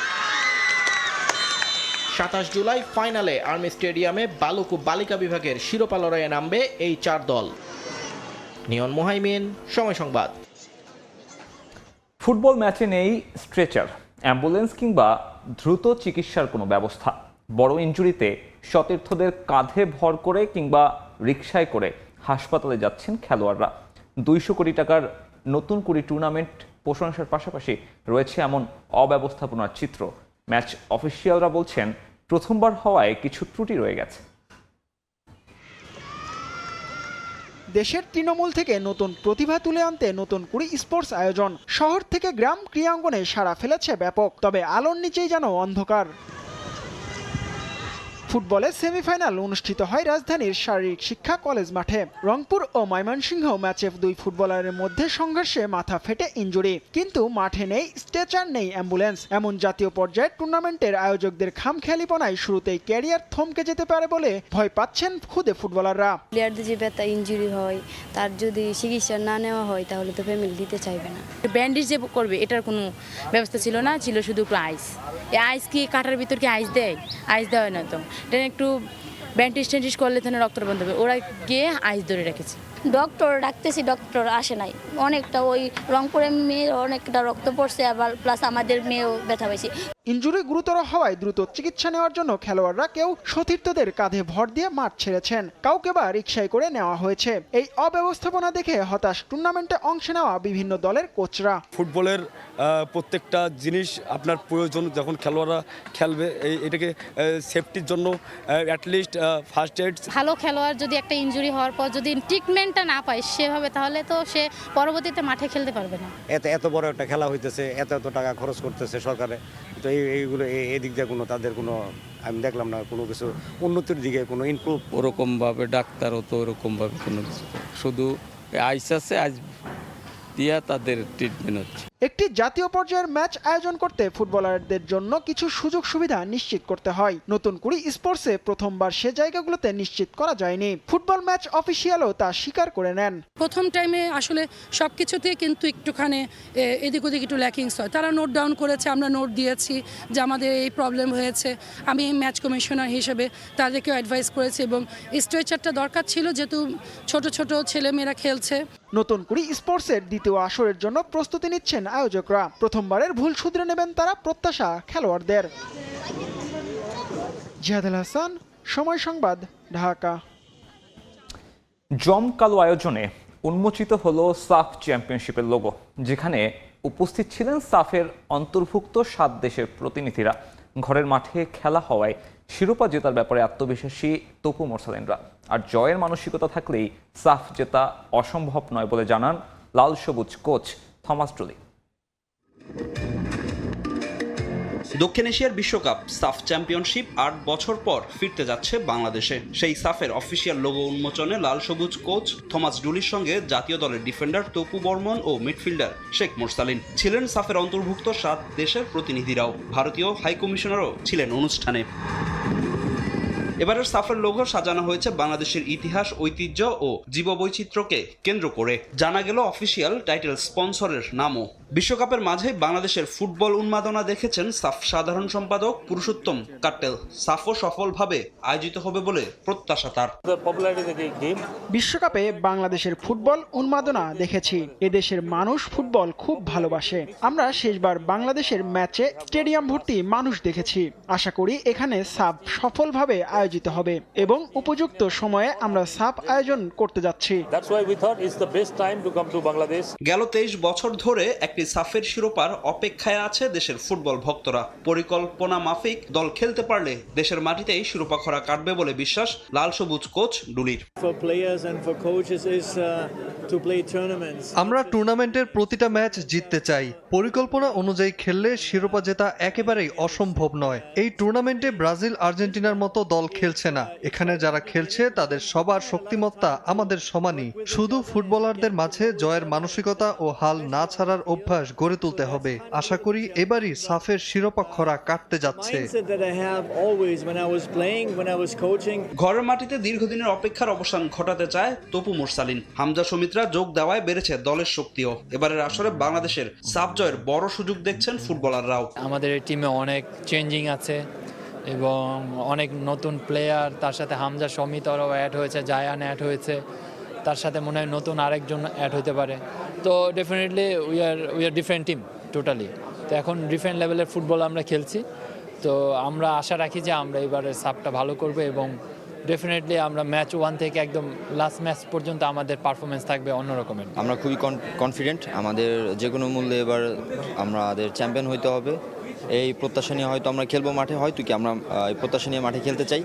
27 জুলাই ফাইনালে আর্মি স্টেডিয়ামে বালক ও বালিকা বিভাগের শিরোপা লড়াইয়ে নামবে এই 4 দল। নিয়ন মোহাইমিন, সময় সংবাদ। ফুটবল ম্যাচে নেই স্ট্রেচার, অ্যাম্বুলেন্স কিংবা দ্রুত চিকিৎসার কোনো ব্যবস্থা। বড় ইনজুরিতে সতীর্থদের কাঁধে ভর করে কিংবা রিকশায় করে হাসপাতালে যাচ্ছেন খেলোয়াড়রা। 200 কোটি টাকার নতুন কুড়ি টুর্নামেন্ট প্রশংসার পাশাপাশি রয়েছে এমন অব্যবস্থাপনার চিত্র। ম্যাচ অফিসিয়ালরা বলছেন প্রথমবার হওয়ায় কিছু ত্রুটি রয়ে গেছে। দেশের তৃণমূল থেকে নতুন প্রতিভা তুলে আনতে নতুন কুড়ি স্পোর্টস আয়োজন। শহর থেকে গ্রাম ক্রীড়াঙ্গনে সাড়া ফেলেছে ব্যাপক, তবে আলোর নিচেই যেন অন্ধকার। ফুটবলের সেমিফাইনাল অনুষ্ঠিত হয় রাজধানীর শারীরিক শিক্ষা কলেজ মাঠে। রংপুর ও ময়মনসিংহ ম্যাচে দুই ফুটবলারের মধ্যে সংঘর্ষে মাথা ফেটে ইনজুরি, কিন্তু মাঠে নেই স্ট্রেচার, নেই অ্যাম্বুলেন্স। এমন জাতীয় পর্যায়ের টুর্নামেন্টের আয়োজকদের খামখেয়ালিপনায় শুরুতেই ক্যারিয়ার থমকে যেতে পারে বলে ভয় পাচ্ছেন খুদে ফুটবলাররা। প্লেয়ারদের যে ব্যথা ইনজুরি হয়, তার যদি চিকিৎসা না নেওয়া হয় তাহলে তো ফ্যামিলি দিতে চাইবে না। ব্যান্ডেজ যে করবে এটার কোনো ব্যবস্থা ছিল না, ছিল শুধু একটু আইস। এই আইস কি কাটার ভিতর কি আইস দেয়? আইস দেওয়া হয় না তো, এটা একটু ব্যান্ডেজ ট্যান্ডেজ করলে তাহলে রক্ত বন্ধ হবে। ওরা গিয়ে আইস ধরে রেখেছে। ডক্টর ডাকতেছি, ডক্টর আসে নাই। অনেকটা ওই রংপুরের মেয়ের অনেকটা রক্ত পড়ছে, আবার প্লাস আমাদের মেয়েও ব্যথা পাইছে। ইনজুরি গুরুতর হওয়ায় দ্রুত চিকিৎসা নেওয়ার জন্য খেলোয়াড়রা কেউ সতীর্থদের কাঁধে ভর দিয়ে মাঠ ছেড়েছেন, কাউকে বা রিকশায় করে নেওয়া হয়েছে। এই অব্যবস্থাপনা দেখে হতাশ টুর্নামেন্টে অংশ নেওয়া বিভিন্ন দলের কোচরা। ফুটবলের প্রত্যেকটা জিনিস আপনার প্রয়োজন, যখন খেলোয়াড়রা খেলবে এটাকে সেফটির জন্য অ্যাটলিস্ট ফার্স্ট এড। ভালো খেলোয়াড় যদি একটা ইনজুরি হওয়ার পর যদি ট্রিটমেন্টটা না পায় সেভাবে, তাহলে তো সে পরবর্তীতে মাঠে খেলতে পারবে না। এত বড় একটা খেলা হইতেছে, এত টাকা খরচ করতেছে সরকারে, তো এইগুলো এদিক দিয়ে কোনো তাদের কোনো আমি দেখলাম না কোনো কিছু উন্নতির দিকে কোনো ইমপ্রুভ। ওরকমভাবে ডাক্তারও তো ওরকমভাবে কোনো কিছু, শুধু আইস আছে, আইস দিয়া তাদের ট্রিটমেন্ট হচ্ছে। একটি জাতীয় পর্যায়ের ম্যাচ আয়োজন করতে ফুটবলারদের জন্য কিছু সুযোগ সুবিধা নিশ্চিত করতে হয়। নতুন কুড়ি স্পোর্টসে প্রথমবার সে জায়গাগুলোতে নিশ্চিত করা যায়নি। ফুটবল ম্যাচ অফিসিয়ালও তা স্বীকার করে নেন। প্রথম টাইমে আসলে সব কিছুতে কিন্তু একটুখানি এদিক ওদিক একটু ল্যাকিংস হয়। তারা নোট ডাউন করেছে, আমরা নোট দিয়েছি যে আমাদের এই প্রবলেম হয়েছে। আমি ম্যাচ কমিশনার হিসেবে তাদেরকেও অ্যাডভাইস করেছি, এবং স্ট্রেচারটা দরকার ছিল যেহেতু ছোট ছোট ছেলেমেয়েরা খেলছে। নতুন কুড়ি স্পোর্টসের দ্বিতীয় আসরের জন্য প্রস্তুতি নিচ্ছেন আয়োজকরা। প্রথমবারের ভুল শুধরে নেবেন তারা, প্রত্যাশা খেলোয়াড়দের। জিহাদুল হাসান, সময় সংবাদ, ঢাকা। জমকালো আয়োজনে উন্মোচিত হলো সাফ চ্যাম্পিয়নশিপের লোগো, যেখানে উপস্থিত ছিলেন সাফের অন্তর্ভুক্ত 7 দেশের প্রতিনিধিরা। ঘরের মাঠে খেলা হওয়ায় শিরোপা জেতার ব্যাপারে আত্মবিশ্বাসী তপু মোরসালিনরা। আর জয়ের মানসিকতা থাকলেই সাফ জেতা অসম্ভব নয় বলে জানান লাল সবুজ কোচ থমাস ট্রুলি। দক্ষিণ এশিয়ার বিশ্বকাপ সাফ চ্যাম্পিয়নশিপ 8 বছর পর ফিরতে যাচ্ছে বাংলাদেশে। সেই সাফের অফিসিয়াল লোগো উন্মোচনে লাল সবুজ কোচ থমাস ডুলির সঙ্গে জাতীয় দলের ডিফেন্ডার তপু বর্মন ও মিডফিল্ডার শেখ মোরসালিন ছিলেন। সাফের অন্তর্ভুক্ত 7 দেশের প্রতিনিধিরাও, ভারতীয় হাইকমিশনারও ছিলেন অনুষ্ঠানে। এবারের সাফের লোগো সাজানো হয়েছে বাংলাদেশের ইতিহাস, ঐতিহ্য ও জীববৈচিত্র্যকে কেন্দ্র করে। জানা গেল অফিসিয়াল টাইটেল স্পন্সরের নামও। বিশ্বকাপের মাঝে বাংলাদেশের ফুটবল উন্মাদনা দেখেছেন সাফ সাধারণ সম্পাদক পুরুষোত্তম কাট্টেল। সাফও সফলভাবে আয়োজিত হবে বলে প্রত্যাশা তার। বিশ্বকাপে বাংলাদেশের ফুটবল উন্মাদনা দেখেছি। এদেশের মানুষ ফুটবল খুব ভালোবাসে। আমরা শেষবার বাংলাদেশের ম্যাচে স্টেডিয়াম ভর্তি মানুষ দেখেছি। আশা করি এখানে সাফ সফলভাবে আয়োজিত হবে এবং উপযুক্ত সময়ে আমরা সাফ আয়োজন করতে যাচ্ছি। গেল 23 বছর ধরে একটি সাফের শিরোপার অপেক্ষায় আছে দেশের ফুটবল ভক্তরা। পরিকল্পনা মাফিক দল খেলতে পারলে দেশের মাটিতেই শিরোপা খরা কাটবে বলে বিশ্বাস লাল সবুজ কোচ ডুলির। আমরা টুর্নামেন্টের প্রতিটা ম্যাচ জিততে চাই। পরিকল্পনা অনুযায়ী খেললে শিরোপা জেতা একেবারেই অসম্ভব নয়। এই টুর্নামেন্টে ব্রাজিল, আর্জেন্টিনার মতো দল খেলছে না। এখানে যারা খেলছে তাদের সবার শক্তিমত্তা আমাদের সমানই। শুধু ফুটবলারদের মাঝে জয়ের মানসিকতা ও হাল না ছাড়ার অভ্যাস গড়ে তুলতে হবে। আশা করি এবারই সাফের শিরোপা খরা কাটতে যাচ্ছে। ঘরের মাটিতে দীর্ঘদিনের অপেক্ষার অবসান ঘটাতে চায় তপু মোরসালিন। হামজা সমিতরা যোগ দেওয়ায় বেড়েছে দলের শক্তিও। এবারের আসরে বাংলাদেশের সাফ জয়ের বড় সুযোগ দেখছেন ফুটবলাররাও। আমাদের এই টিমে অনেক চেঞ্জিং আছে এবং অনেক নতুন প্লেয়ার, তার সাথে হামজা সমিতরাও অ্যাড হয়েছে, জায়ান অ্যাড হয়েছে, তার সাথে মনে হয় নতুন আরেকজন অ্যাড হতে পারে। তো definitely we are different team totally. তো এখন ডিফারেন্ট লেভেলের ফুটবল আমরা খেলছি। তো আমরা আশা রাখি যে আমরা এবারে সাফটা ভালো করব এবং ডেফিনেটলি আমরা ম্যাচ 1 থেকে একদম লাস্ট ম্যাচ পর্যন্ত আমাদের পারফরমেন্স থাকবে অন্যরকমের। আমরা খুবই কনফিডেন্ট, আমাদের যে কোনো মূল্যে এবার আমাদের চ্যাম্পিয়ন হতে হবে এই প্রত্যাশা নিয়ে হয়তো আমরা খেলবো মাঠে, হয়তো কি আমরা এই প্রত্যাশা নিয়ে মাঠে খেলতে চাই,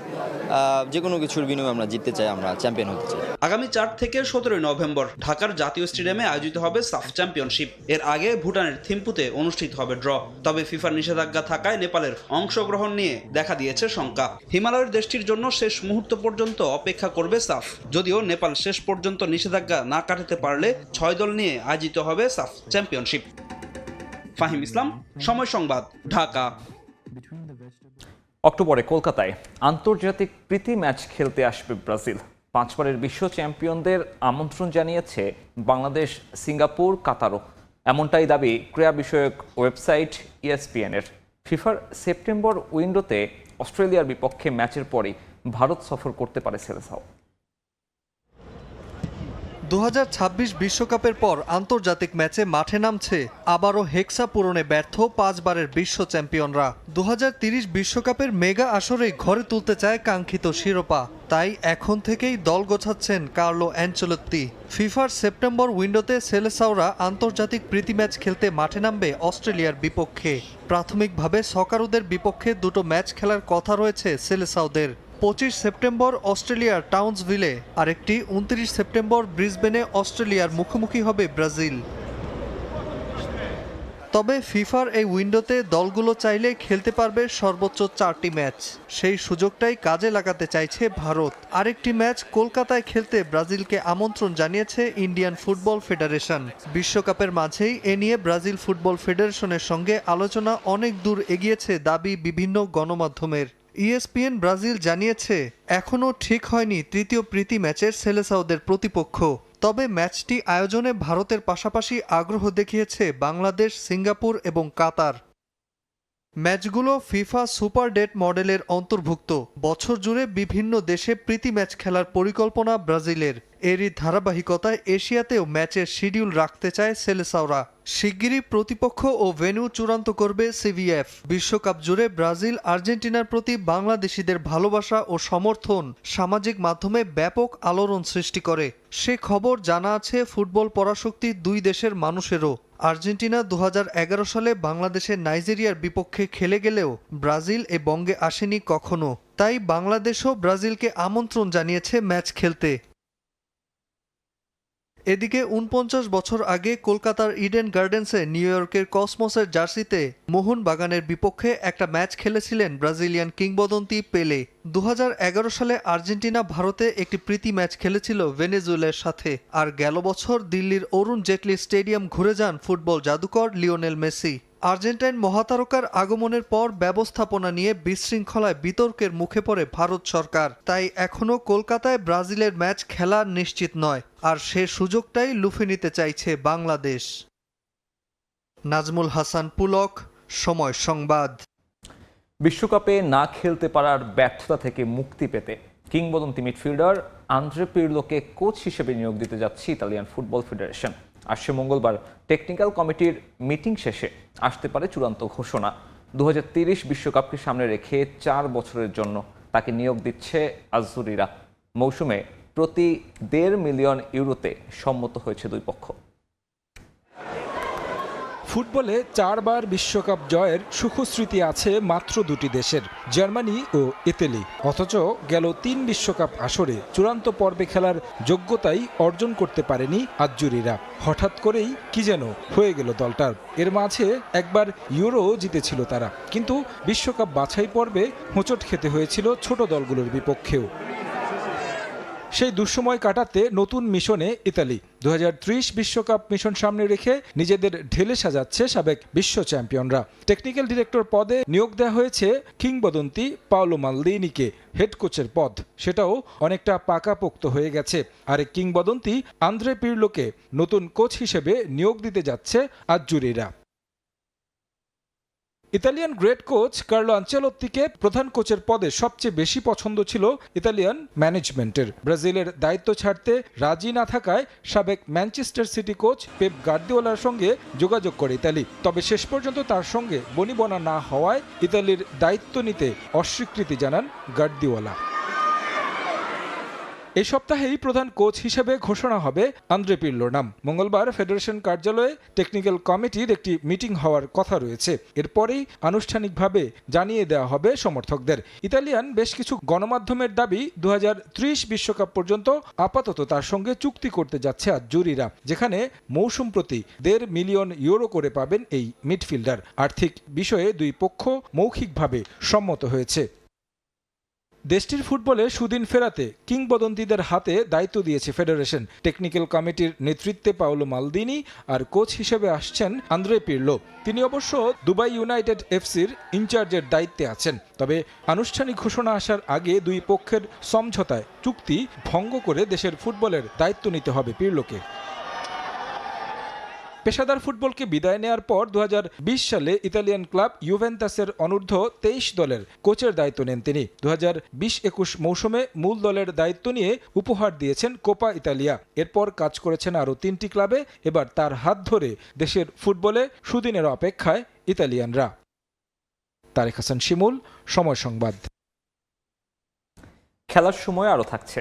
যে কোনো কিছুর বিনিময়ে আমরা জিততে চাই, আমরা চ্যাম্পিয়ন হতে চাই। আগামী 4 থেকে 17 নভেম্বর ঢাকার জাতীয় স্টেডিয়ামে আয়োজিত হবে সাফ চ্যাম্পিয়নশিপ। এর আগে ভুটানের থিম্পুতে অনুষ্ঠিত হবে ড্র। তবে ফিফার নিষেধাজ্ঞা থাকায় নেপালের অংশগ্রহণ নিয়ে দেখা দিয়েছে শঙ্কা। হিমালয়ের দেশটির জন্য শেষ মুহূর্ত পর্যন্ত অপেক্ষা করবে সাফ। যদিও নেপাল শেষ পর্যন্ত নিষেধাজ্ঞা না কাটাতে পারলে 6 দল নিয়ে আয়োজিত হবে সাফ চ্যাম্পিয়নশিপ। ফাহিম ইসলাম, সময় সংবাদ, ঢাকা। অক্টোবরে কলকাতায় আন্তর্জাতিক প্রীতি ম্যাচ খেলতে আসবে ব্রাজিল। 5 বারের বিশ্ব চ্যাম্পিয়নদের আমন্ত্রণ জানিয়েছে বাংলাদেশ, সিঙ্গাপুর, কাতারও। এমনটাই দাবি ক্রীড়া বিষয়ক ওয়েবসাইট ESPN-এর। ফিফার সেপ্টেম্বর উইন্ডোতে অস্ট্রেলিয়ার বিপক্ষে ম্যাচের পরই ভারত সফর করতে পারে সেলেসাও। 2026 বিশ্বকাপের পর আন্তর্জাতিক ম্যাচে মাঠে নামছে আবারও হেক্সা পূরণে ব্যর্থ 5 বারের বিশ্ব চ্যাম্পিয়নরা। 2030 বিশ্বকাপের মেগা আসরেই ঘরে তুলতে চায় কাঙ্ক্ষিত শিরোপা। তাই এখন থেকেই দল গোছাচ্ছেন কার্লো অ্যানচেলত্তি। ফিফার সেপ্টেম্বর উইন্ডোতে সেলেসাওরা আন্তর্জাতিক প্রীতি ম্যাচ খেলতে মাঠে নামবে অস্ট্রেলিয়ার বিপক্ষে। প্রাথমিকভাবে সকারুদের বিপক্ষে 2টো ম্যাচ খেলার কথা রয়েছে সেলেসাওদের। 25 সেপ্টেম্বর অস্ট্রেলিয়ার টাউন্সভিলে, আরেকটি 29 সেপ্টেম্বর ব্রিসবেনে অস্ট্রেলিয়ার মুখোমুখি হবে ব্রাজিল। তবে ফিফার এই উইন্ডোতে দলগুলো চাইলে খেলতে পারবে সর্বোচ্চ 4টি ম্যাচ। সেই সুযোগটাই কাজে লাগাতে চাইছে ভারত। আরেকটি ম্যাচ কলকাতায় খেলতে ব্রাজিলকে আমন্ত্রণ জানিয়েছে ইন্ডিয়ান ফুটবল ফেডারেশন। বিশ্বকাপের মাঝেই এ নিয়ে ব্রাজিল ফুটবল ফেডারেশনের সঙ্গে আলোচনা অনেক দূর এগিয়েছে দাবি বিভিন্ন গণমাধ্যমের। ESPN ব্রাজিল জানিয়েছে এখনও ঠিক হয়নি তৃতীয় প্রীতি ম্যাচের সেলেসাওদের প্রতিপক্ষ। তবে ম্যাচটি আয়োজনে ভারতের পাশাপাশি আগ্রহ দেখিয়েছে বাংলাদেশ, সিঙ্গাপুর এবং কাতার। ম্যাচগুলো ফিফা সুপার ডেট মডেলের অন্তর্ভুক্ত। বছর জুড়ে বিভিন্ন দেশে প্রীতি ম্যাচ খেলার পরিকল্পনা ব্রাজিলের। এরই ধারাবাহিকতায় এশিয়াতেও ম্যাচের শিডিউল রাখতে চায় সেলেসাওরা। শিগগিরই প্রতিপক্ষ ও ভেন্যু চূড়ান্ত করবে CBF। বিশ্বকাপ জুড়ে ব্রাজিল, আর্জেন্টিনার প্রতি বাংলাদেশিদের ভালোবাসা ও সমর্থন সামাজিক মাধ্যমে ব্যাপক আলোড়ন সৃষ্টি করে। সে খবর জানা আছে ফুটবল পরাশক্তি দুই দেশের মানুষেরও। আর্জেন্টিনা 2011 সালে বাংলাদেশের নাইজেরিয়ার বিপক্ষে খেলে গেলেও ব্রাজিল এ বঙ্গে আসেনি কখনো। তাই বাংলাদেশও ব্রাজিলকে আমন্ত্রণ জানিয়েছে ম্যাচ খেলতে। এদিকে 49 বছর আগে কলকাতার ইডেন গার্ডেন্সে নিউ ইয়র্কের কসমসের জার্সিতে মোহনবাগানের বিপক্ষে একটা ম্যাচ খেলেছিলেন ব্রাজিলিয়ান কিংবদন্তি পেলে। 2011 সালে আর্জেন্টিনা ভারতে একটি প্রীতি ম্যাচ খেলেছিল ভেনেজুয়েলার সাথে। আর গেল বছর দিল্লির অরুণ জেটলি স্টেডিয়াম ঘুরে যান ফুটবল জাদুকর লিওনেল মেসি। আর্জেন্টাইন মহাতারকার আগমনের পর ব্যবস্থাপনা নিয়ে বিশৃঙ্খলায় বিতর্কের মুখে পড়ে ভারত সরকার। তাই এখনও কলকাতায় ব্রাজিলের ম্যাচ খেলা নিশ্চিত নয়। আর সে সুযোগটাই লুফে নিতে চাইছে বাংলাদেশ। নাজমুল হাসান পুলক, সময় সংবাদ। বিশ্বকাপে না খেলতে পারার ব্যর্থতা থেকে মুক্তি পেতে কিংবদন্তি মিডফিল্ডার আন্দ্রে পিরলোকে কোচ হিসেবে নিয়োগ দিতে যাচ্ছে ইতালিয়ান ফুটবল ফেডারেশন। আসছে মঙ্গলবার টেকনিক্যাল কমিটির মিটিং শেষে আসতে পারে চূড়ান্ত ঘোষণা। 2030 বিশ্বকাপকে সামনে রেখে 4 বছরের জন্য তাকে নিয়োগ দিচ্ছে আজুরিরা। মৌসুমে প্রতি 1.5 মিলিয়ন ইউরোতে সম্মত হয়েছে দুই পক্ষ। ফুটবলে 4 বার বিশ্বকাপ জয়ের সুখস্মৃতি আছে মাত্র 2টি দেশের, জার্মানি ও ইতালি। অথচ গেল 3 বিশ্বকাপ আসরে চূড়ান্ত পর্বে খেলার যোগ্যতাই অর্জন করতে পারেনি আজ্জুরিরা। হঠাৎ করেই কি যেন হয়ে গেল দলটার। এর মাঝে একবার ইউরো জিতেছিল তারা, কিন্তু বিশ্বকাপ বাছাই পর্বে হোঁচট খেতে হয়েছিল ছোট দলগুলোর বিপক্ষেও। সেই দুঃসময় কাটাতে নতুন মিশনে ইতালি। 2030 বিশ্বকাপ মিশন সামনে রেখে নিজেদের ঢেলে সাজাচ্ছে সাবেক বিশ্ব চ্যাম্পিয়নরা। টেকনিক্যাল ডিরেক্টর পদে নিয়োগ দেওয়া হয়েছে কিংবদন্তি পাওলো মালদিনিকে। হেড কোচের পদ সেটাও অনেকটা পাকাপোক্ত হয়ে গেছে। আর কিংবদন্তি আন্দ্রে পিরলোকে নতুন কোচ হিসেবে নিয়োগ দিতে যাচ্ছে আজ্জুরিরা। ইতালিয়ান গ্রেট কোচ কার্লো আনচেলত্তিকে প্রধান কোচের পদে সবচেয়ে বেশি পছন্দ ছিল ইতালিয়ান ম্যানেজমেন্টের। ব্রাজিলের দায়িত্ব ছাড়তে রাজি না থাকায় সাবেক ম্যানচেস্টার সিটি কোচ পেপ গার্দিওলার সঙ্গে যোগাযোগ করে ইতালি। তবে শেষ পর্যন্ত তার সঙ্গে বনিবনা না হওয়ায় ইতালির দায়িত্ব নিতে অস্বীকৃতি জানান গার্দিওলা। এই সপ্তাহেই প্রধান কোচ হিসেবে ঘোষণা হবে আন্দ্রে পিরলোর নাম। মঙ্গলবার ফেডারেশন কার্যালয়ে টেকনিক্যাল কমিটির একটি মিটিং হওয়ার কথা রয়েছে। এরপরেই আনুষ্ঠানিকভাবে জানিয়ে দেওয়া হবে সমর্থকদের। ইতালিয়ান বেশ কিছু গণমাধ্যমের দাবি 2030 বিশ্বকাপ পর্যন্ত আপাতত তার সঙ্গে চুক্তি করতে যাচ্ছে আজ্জুরিরা, যেখানে মৌসুম প্রতি 1.5 মিলিয়ন ইউরো করে পাবেন এই মিডফিল্ডার। আর্থিক বিষয়ে দুই পক্ষ মৌখিকভাবে সম্মত হয়েছে। দেশটির ফুটবলে সুদিন ফেরাতে কিংবদন্তিদের হাতে দায়িত্ব দিয়েছে ফেডারেশন। টেকনিক্যাল কমিটির নেতৃত্বে পাওলো মালদিনি আর কোচ হিসেবে আসছেন আন্দ্রে পিরলো। তিনি অবশ্য দুবাই ইউনাইটেড এফসির ইনচার্জের দায়িত্বে আছেন। তবে আনুষ্ঠানিক ঘোষণা আসার আগে দুই পক্ষের সমঝোতায় চুক্তি ভঙ্গ করে দেশের ফুটবলের দায়িত্ব নিতে হবে পিরলোকে। পেশাদার ফুটবলকে বিদায় নেয়ার পর 2020 সালে ইতালিয়ান ক্লাব ইউভেন্টাসের অনূর্ধ্ব 23 দলের কোচের দায়িত্ব নেন তিনি। 2020-21 মৌসুমে মূল দলের দায়িত্ব নিয়ে উপহার দিয়েছেন কোপা ইতালিয়া। এরপর কাজ করেছেন আরও 3টি ক্লাবে। এবার তার হাত ধরে দেশের ফুটবলে সুদিনের অপেক্ষায় ইতালিয়ানরা। তারেক হাসান শিমুল, সময় সংবাদ। খেলার সময় আরও থাকছে।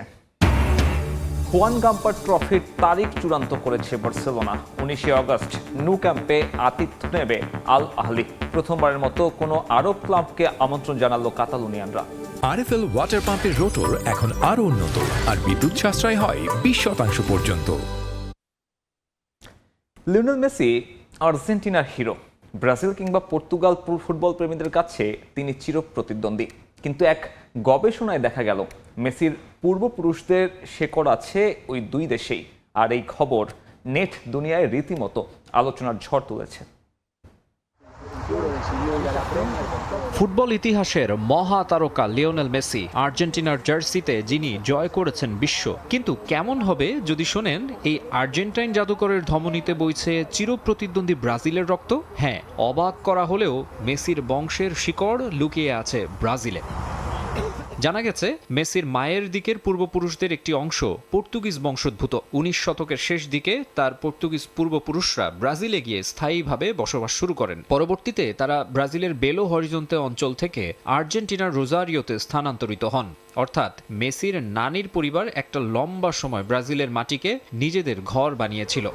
হুয়ান গাম্পার ট্রফির তারিখ চূড়ান্ত করেছে বার্সেলোনা। 19 আগস্ট নু ক্যাম্পে আতিথ্য নেবে আল আহলি। প্রথমবারের মতো কোনো আরব ক্লাবকে আমন্ত্রণ জানালো কাতালুনিয়ানরা। আরএফএল ওয়াটার পাম্পের রোটর এখন আরো উন্নত আর বিদ্যুৎ সাশ্রয় হয় 20% পর্যন্ত। লিওনেল মেসি আর্জেন্টিনার হিরো। ব্রাজিল কিংবা পর্তুগাল ফুটবল প্রেমীদের কাছে তিনি চিরপ্রতিদ্বন্দ্বী। কিন্তু এক গবেষণায় দেখা গেল মেসির পূর্বপুরুষদের শেকড় আছে ওই দুই দেশেই। আর এই খবর নেট দুনিয়ায় রীতিমতো আলোচনার ঝড় তুলেছে। ফুটবল ইতিহাসের মহা তারকা লিওনেল মেসি আর্জেন্টিনার জার্সিতে যিনি জয় করেছেন বিশ্ব। কিন্তু কেমন হবে যদি শোনেন এই আর্জেন্টাইন জাদুকরের ধমনীতে বইছে চিরপ্রতিদ্বন্দ্বী ব্রাজিলের রক্ত? হ্যাঁ, অবাক করা হলেও মেসির বংশের শিকড় লুকিয়ে আছে ব্রাজিলে। জানা গেছে মেসির মায়ের দিকের পূর্বপুরুষদের একটি অংশ পর্তুগিজ বংশোদ্ভূত। 19 শতকের শেষ দিকে তার পর্তুগিজ পূর্বপুরুষরা ব্রাজিলে গিয়ে স্থায়ীভাবে বসবাস শুরু করেন। পরবর্তীতে তারা ব্রাজিলের বেলো হরিজন্তে অঞ্চল থেকে আর্জেন্টিনার রোজারিওতে স্থানান্তরিত হন। অর্থাৎ মেসির নানির পরিবার একটা লম্বা সময় ব্রাজিলের মাটিকে নিজেদের ঘর বানিয়েছিল।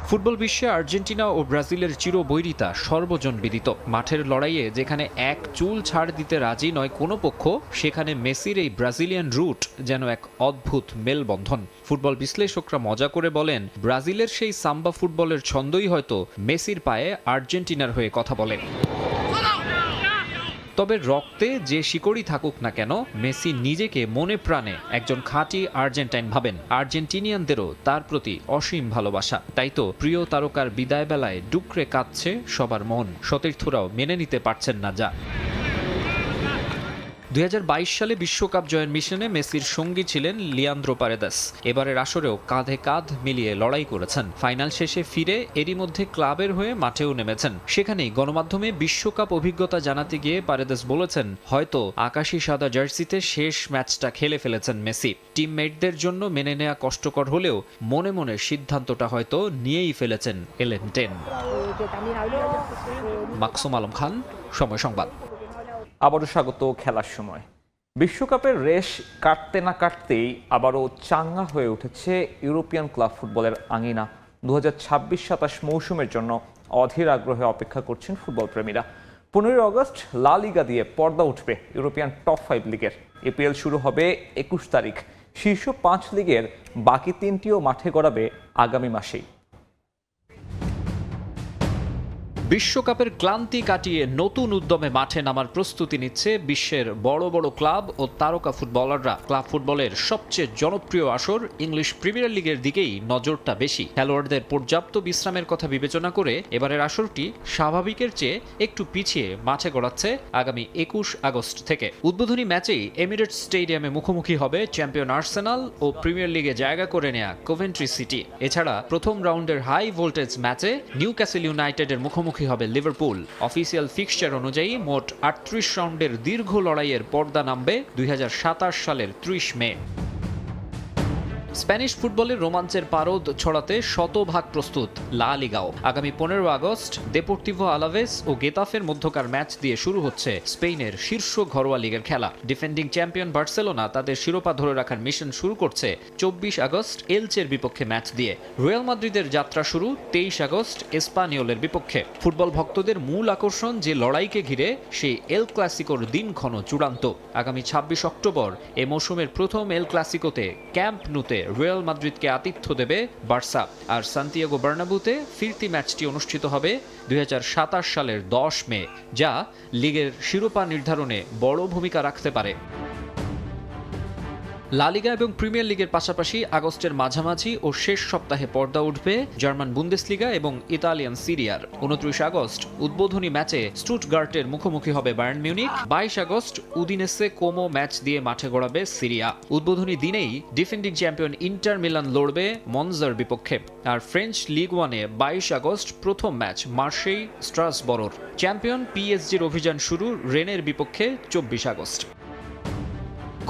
ফুটবল বিশ্বে আর্জেন্টিনা ও ব্রাজিলের চিরবৈরিতা সর্বজন বিদিত। মাঠের লড়াইয়ে যেখানে এক চুল ছাড় দিতে রাজি নয় কোনো পক্ষ, সেখানে মেসির এই ব্রাজিলিয়ান রুট যেন এক অদ্ভুত মেলবন্ধন। ফুটবল বিশ্লেষকরা মজা করে বলেন, ব্রাজিলের সেই সাম্বা ফুটবলের ছন্দই হয়তো মেসির পায়ে আর্জেন্টিনার হয়ে কথা বলে। তবে রক্তে যে শিকড়ই থাকুক না কেন, মেসি নিজেকে মনে প্রাণে একজন খাঁটি আর্জেন্টাইন ভাবেন। আর্জেন্টিনিয়ানদেরও তার প্রতি অসীম ভালোবাসা। তাই তো প্রিয় তারকার বিদায় বেলায় ডুকরে কাঁদছে সবার মন। সতীর্থরাও মেনে নিতে পারছেন না যা। 2022 সালে বিশ্বকাপ জয়ের মিশনে মেসির সঙ্গী ছিলেন লিয়ান্দ্রো পারেদেস। এবারের আসরেও কাঁধে কাঁধ মিলিয়ে লড়াই করেছেন। ফাইনাল শেষে ফিরে এরই মধ্যে ক্লাবের হয়ে মাঠেও নেমেছেন। সেখানেই গণমাধ্যমে বিশ্বকাপ অভিজ্ঞতা জানাতে গিয়ে পারেদেস বলেছেন, হয়তো আকাশি সাদা জার্সিতে শেষ ম্যাচটা খেলে ফেলেছেন মেসি। টিমমেটদের জন্য মেনে নেওয়া কষ্টকর হলেও মনে মনে সিদ্ধান্তটা হয়তো নিয়েই ফেলেছেন এলেন 10। মাকসুম আলম খান, সময় সংবাদ। আবারও স্বাগত খেলার সময়। বিশ্বকাপের রেশ কাটতে না কাটতেই আবারও চাঙ্গা হয়ে উঠেছে ইউরোপিয়ান ক্লাব ফুটবলের আঙিনা। 2026-27 মৌসুমের জন্য অধীর আগ্রহে অপেক্ষা করছেন ফুটবল প্রেমীরা। 15 আগস্ট লা লিগা দিয়ে পর্দা উঠবে ইউরোপিয়ান টপ 5 লিগের। এপিএল শুরু হবে 21 তারিখ। শীর্ষ 5 লিগের বাকি 3টিও মাঠে গড়াবে আগামী মাসেই। বিশ্বকাপের ক্লান্তি কাটিয়ে নতুন উদ্যমে মাঠে নামার প্রস্তুতি নিচ্ছে বিশ্বের বড় বড় ক্লাব ও তারকা ফুটবলাররা। ক্লাব ফুটবলের সবচেয়ে জনপ্রিয় আসর ইংলিশ প্রিমিয়ার লিগের দিকেই নজরটা বেশি। খেলোয়াড়দের পর্যাপ্ত বিশ্রামের কথা বিবেচনা করে এবারের আসরটি স্বাভাবিকের চেয়ে একটু পিছিয়ে মাঠে গড়াচ্ছে আগামী 21 আগস্ট থেকে। উদ্বোধনী ম্যাচেই এমিরেটস স্টেডিয়ামে মুখোমুখি হবে চ্যাম্পিয়ন আর্সেনাল ও প্রিমিয়ার লিগে জায়গা করে নেয়া কোভেন্ট্রি সিটি। এছাড়া প্রথম রাউন্ডের হাই ভোল্টেজ ম্যাচে নিউক্যাসল ইউনাইটেডের মুখোমুখি হবে লিভারপুল। অফিসিয়াল ফিক্সচার অনুযায়ী মোট 38 রাউন্ডের দীর্ঘ লড়াইয়ের পর্দা নামবে 2027 সালের 30 মে। স্প্যানিশ ফুটবলের রোমাঞ্চের পারদ ছড়াতে শতভাগ প্রস্তুত লা লিগাও। আগামী 15 আগস্ট দেপোর্তিভো আলাভেস ও গেতাফের মধ্যকার ম্যাচ দিয়ে শুরু হচ্ছে স্পেনের শীর্ষ ঘরোয়া লিগের খেলা। ডিফেন্ডিং চ্যাম্পিয়ন বার্সেলোনা তাদের শিরোপা ধরে রাখার মিশন শুরু করছে 24 আগস্ট এলচের বিপক্ষে ম্যাচ দিয়ে। রিয়াল মাদ্রিদের যাত্রা শুরু 23 আগস্ট এসপানিওলের বিপক্ষে। ফুটবল ভক্তদের মূল আকর্ষণ যে লড়াইকে ঘিরে, সেই এল ক্লাসিকোর দিনক্ষণ চূড়ান্ত। আগামী 26 অক্টোবর এ মৌসুমের প্রথম এল ক্লাসিকোতে ক্যাম্প নুতে রিয়াল মাদ্রিদকে আতিথ্য দেবে বার্সা। আর সান্তিয়াগো বার্নাবুতে ফিরতি ম্যাচটি অনুষ্ঠিত হবে 2027 সালের 10 মে, যা লিগের শিরোপা নির্ধারণে বড় ভূমিকা রাখতে পারে। লা লিগা এবং প্রিমিয়ার লিগের পাশাপাশি আগস্টের মাঝামাঝি ও শেষ সপ্তাহে পর্দা উঠবে জার্মান বুন্দেসলিগা এবং ইতালিয়ান সিরিয়ার। 29 আগস্ট উদ্বোধনী ম্যাচে স্টুটগার্টের মুখোমুখি হবে Bayern Munich. 22 August Udinese Como match দিয়ে মাঠে গড়াবে সিরিয়া। উদ্বোধনী দিনেই ডিফেন্ডিং চ্যাম্পিয়ন ইন্টার মিলান লড়বে মনজার বিপক্ষে। আর ফ্রেঞ্চ লিগ ওয়ানে 22 আগস্ট প্রথম ম্যাচ মার্শেই স্ট্রাসবরোর। চ্যাম্পিয়ন পিএসজির অভিযান শুরু রেনের বিপক্ষে 24 আগস্ট।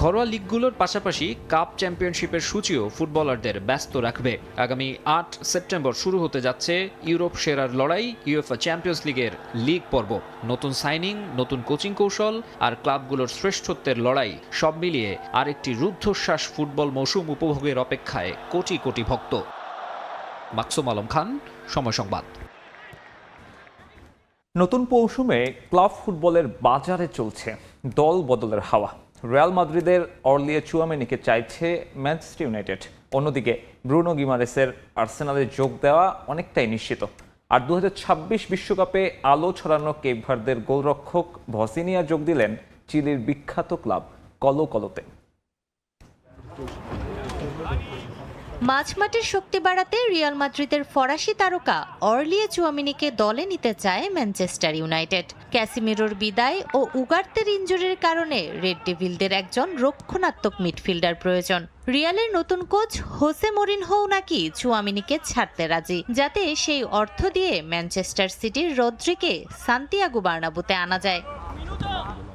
ঘরোয়া লিগগুলোর পাশাপাশি কাপ চ্যাম্পিয়নশিপের সূচিও ফুটবলারদের ব্যস্ত রাখবে। আগামী 8 সেপ্টেম্বর শুরু হতে যাচ্ছে ইউরোপ সেরার লড়াই, ইউএফএ চ্যাম্পিয়ন্স লিগের লিগ পর্ব। নতুন সাইনিং, নতুন কোচিং কৌশল আর ক্লাবগুলোর শ্রেষ্ঠত্বের লড়াই, সব মিলিয়ে আরেকটি রুদ্ধশ্বাস ফুটবল মৌসুম উপভোগের অপেক্ষায় কোটি কোটি ভক্ত। মাকসুম আলম খান, সময় সংবাদ। নতুন মৌসুমে ক্লাব ফুটবলের বাজারে চলছে দল বদলের হাওয়া। রিয়াল মাদ্রিদের অর্লিয়ে চুয়ামেনিকে চাইছে ম্যানচেস্টার ইউনাইটেড। অন্যদিকে ব্রুনো গিমারেসের আর্সেনালে যোগ দেওয়া অনেকটাই নিশ্চিত। আর 2026 বিশ্বকাপে আলো ছড়ানো কেপ ভার্দের গোলরক্ষক ভসিনিয়া যোগ দিলেন চিলির বিখ্যাত ক্লাব কলো কলোতে। মাঝমাঠের শক্তি বাড়াতে রিয়াল মাদ্রিদের ফরাসি তারকা অর্লিয়ে চুয়ামিনিকে দলে নিতে চায় ম্যানচেস্টার ইউনাইটেড। ক্যাসিমিরোর বিদায় ও উগার্তের ইনজুরির কারণে রেড ডেভিলদের একজন রক্ষণাত্মক মিডফিল্ডার প্রয়োজন। রিয়ালের নতুন কোচ হোসে মরিনহোও নাকি চুয়ামিনিকে ছাড়তে রাজি, যাতে সেই অর্থ দিয়ে ম্যানচেস্টার সিটির রদ্রিকে সান্তিয়াগো বার্নাবুতে আনা যায়।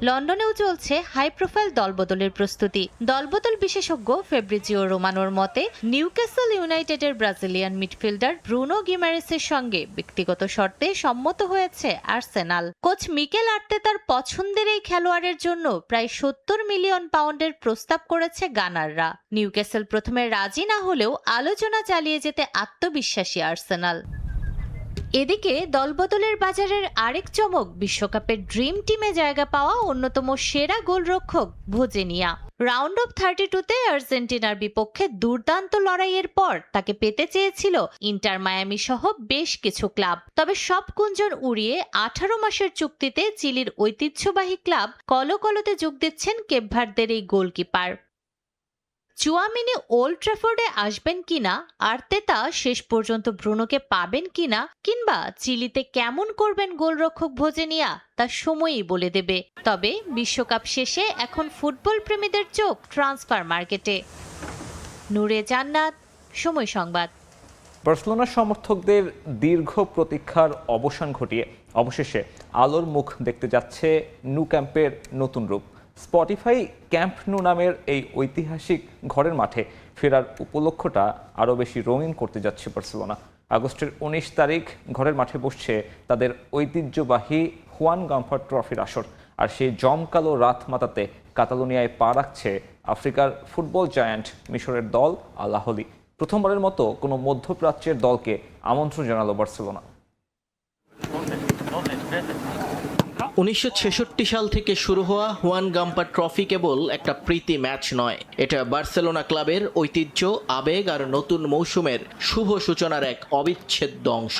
লন্ডনেও চলছে হাই প্রোফাইল দলবদলের প্রস্তুতি। দলবদল বিশেষজ্ঞ ফেব্রিজিও রোমানোর মতে নিউক্যাসল ইউনাইটেডের ব্রাজিলিয়ান মিডফিল্ডার ব্রুনো গিমারেসের সঙ্গে ব্যক্তিগত শর্তে সম্মত হয়েছে আর্সেনাল। কোচ মিকেল আর্তেতার পছন্দের এই খেলোয়াড়ের জন্য প্রায় 70 মিলিয়ন পাউন্ডের প্রস্তাব করেছে গানাররা। নিউক্যাসল প্রথমে রাজি না হলেও আলোচনা চালিয়ে যেতে আত্মবিশ্বাসী আর্সেনাল। এদিকে দলবদলের বাজারের আরেক চমক বিশ্বকাপের ড্রিম টিমে জায়গা পাওয়া অন্যতম সেরা গোলরক্ষক ভোজেনিয়া। রাউন্ড অফ 32-তে আর্জেন্টিনার বিপক্ষে দুর্দান্ত লড়াইয়ের পর তাকে পেতে চেয়েছিল ইন্টার মায়ামি সহ বেশ কিছু ক্লাব। তবে সব গুঞ্জন উড়িয়ে 18 মাসের চুক্তিতে চিলির ঐতিহ্যবাহী ক্লাব কলো কলোতে যোগ দিচ্ছেন কেপ ভার্দের এই গোলকিপার। চুয়ামিনি ওল্ড ট্র্যাফোর্ডে আসবেন কিনা, আর্তেতা শেষ পর্যন্ত ব্রুনোকে পাবেন কিনা, কিংবা চিলিতে কেমন করবেন গোলরক্ষক ভোজেনিয়া, তা সময়ই বলে দেবে। তবে বিশ্বকাপ শেষে এখন ফুটবল প্রেমীদের চোখ ট্রান্সফার মার্কেটে। নূরে জান্নাত, সময় সংবাদ। বার্সেলোনা সমর্থকদের দীর্ঘ প্রতীক্ষার অবসান ঘটিয়ে অবশেষে আলোর মুখ দেখতে যাচ্ছে ন্যু ক্যাম্পের নতুন রূপ। স্পটিফাই ক্যাম্প নু নামের এই ঐতিহাসিক ঘরের মাঠে ফেরার উপলক্ষটা আরও বেশি রঙিন করতে যাচ্ছে বার্সেলোনা। আগস্টের 19 তারিখ ঘরের মাঠে বসছে তাদের ঐতিহ্যবাহী হুয়ান গাম্পার ট্রফির আসর। আর সেই জমকালো রাত মাতাতে কাতালোনিয়ায় পা রাখছে আফ্রিকার ফুটবল জায়ান্ট মিশরের দল আল আহলি। প্রথমবারের মতো কোনো মধ্যপ্রাচ্যের দলকে আমন্ত্রণ জানালো বার্সেলোনা। 1966 সাল থেকে শুরু হওয়া হুয়ান গাম্পার ট্রফি কেবল একটা প্রীতি ম্যাচ নয়, এটা বার্সেলোনা ক্লাবের ঐতিহ্য, আবেগ আর নতুন মৌসুমের শুভ সূচনার এক অবিচ্ছেদ্য অংশ।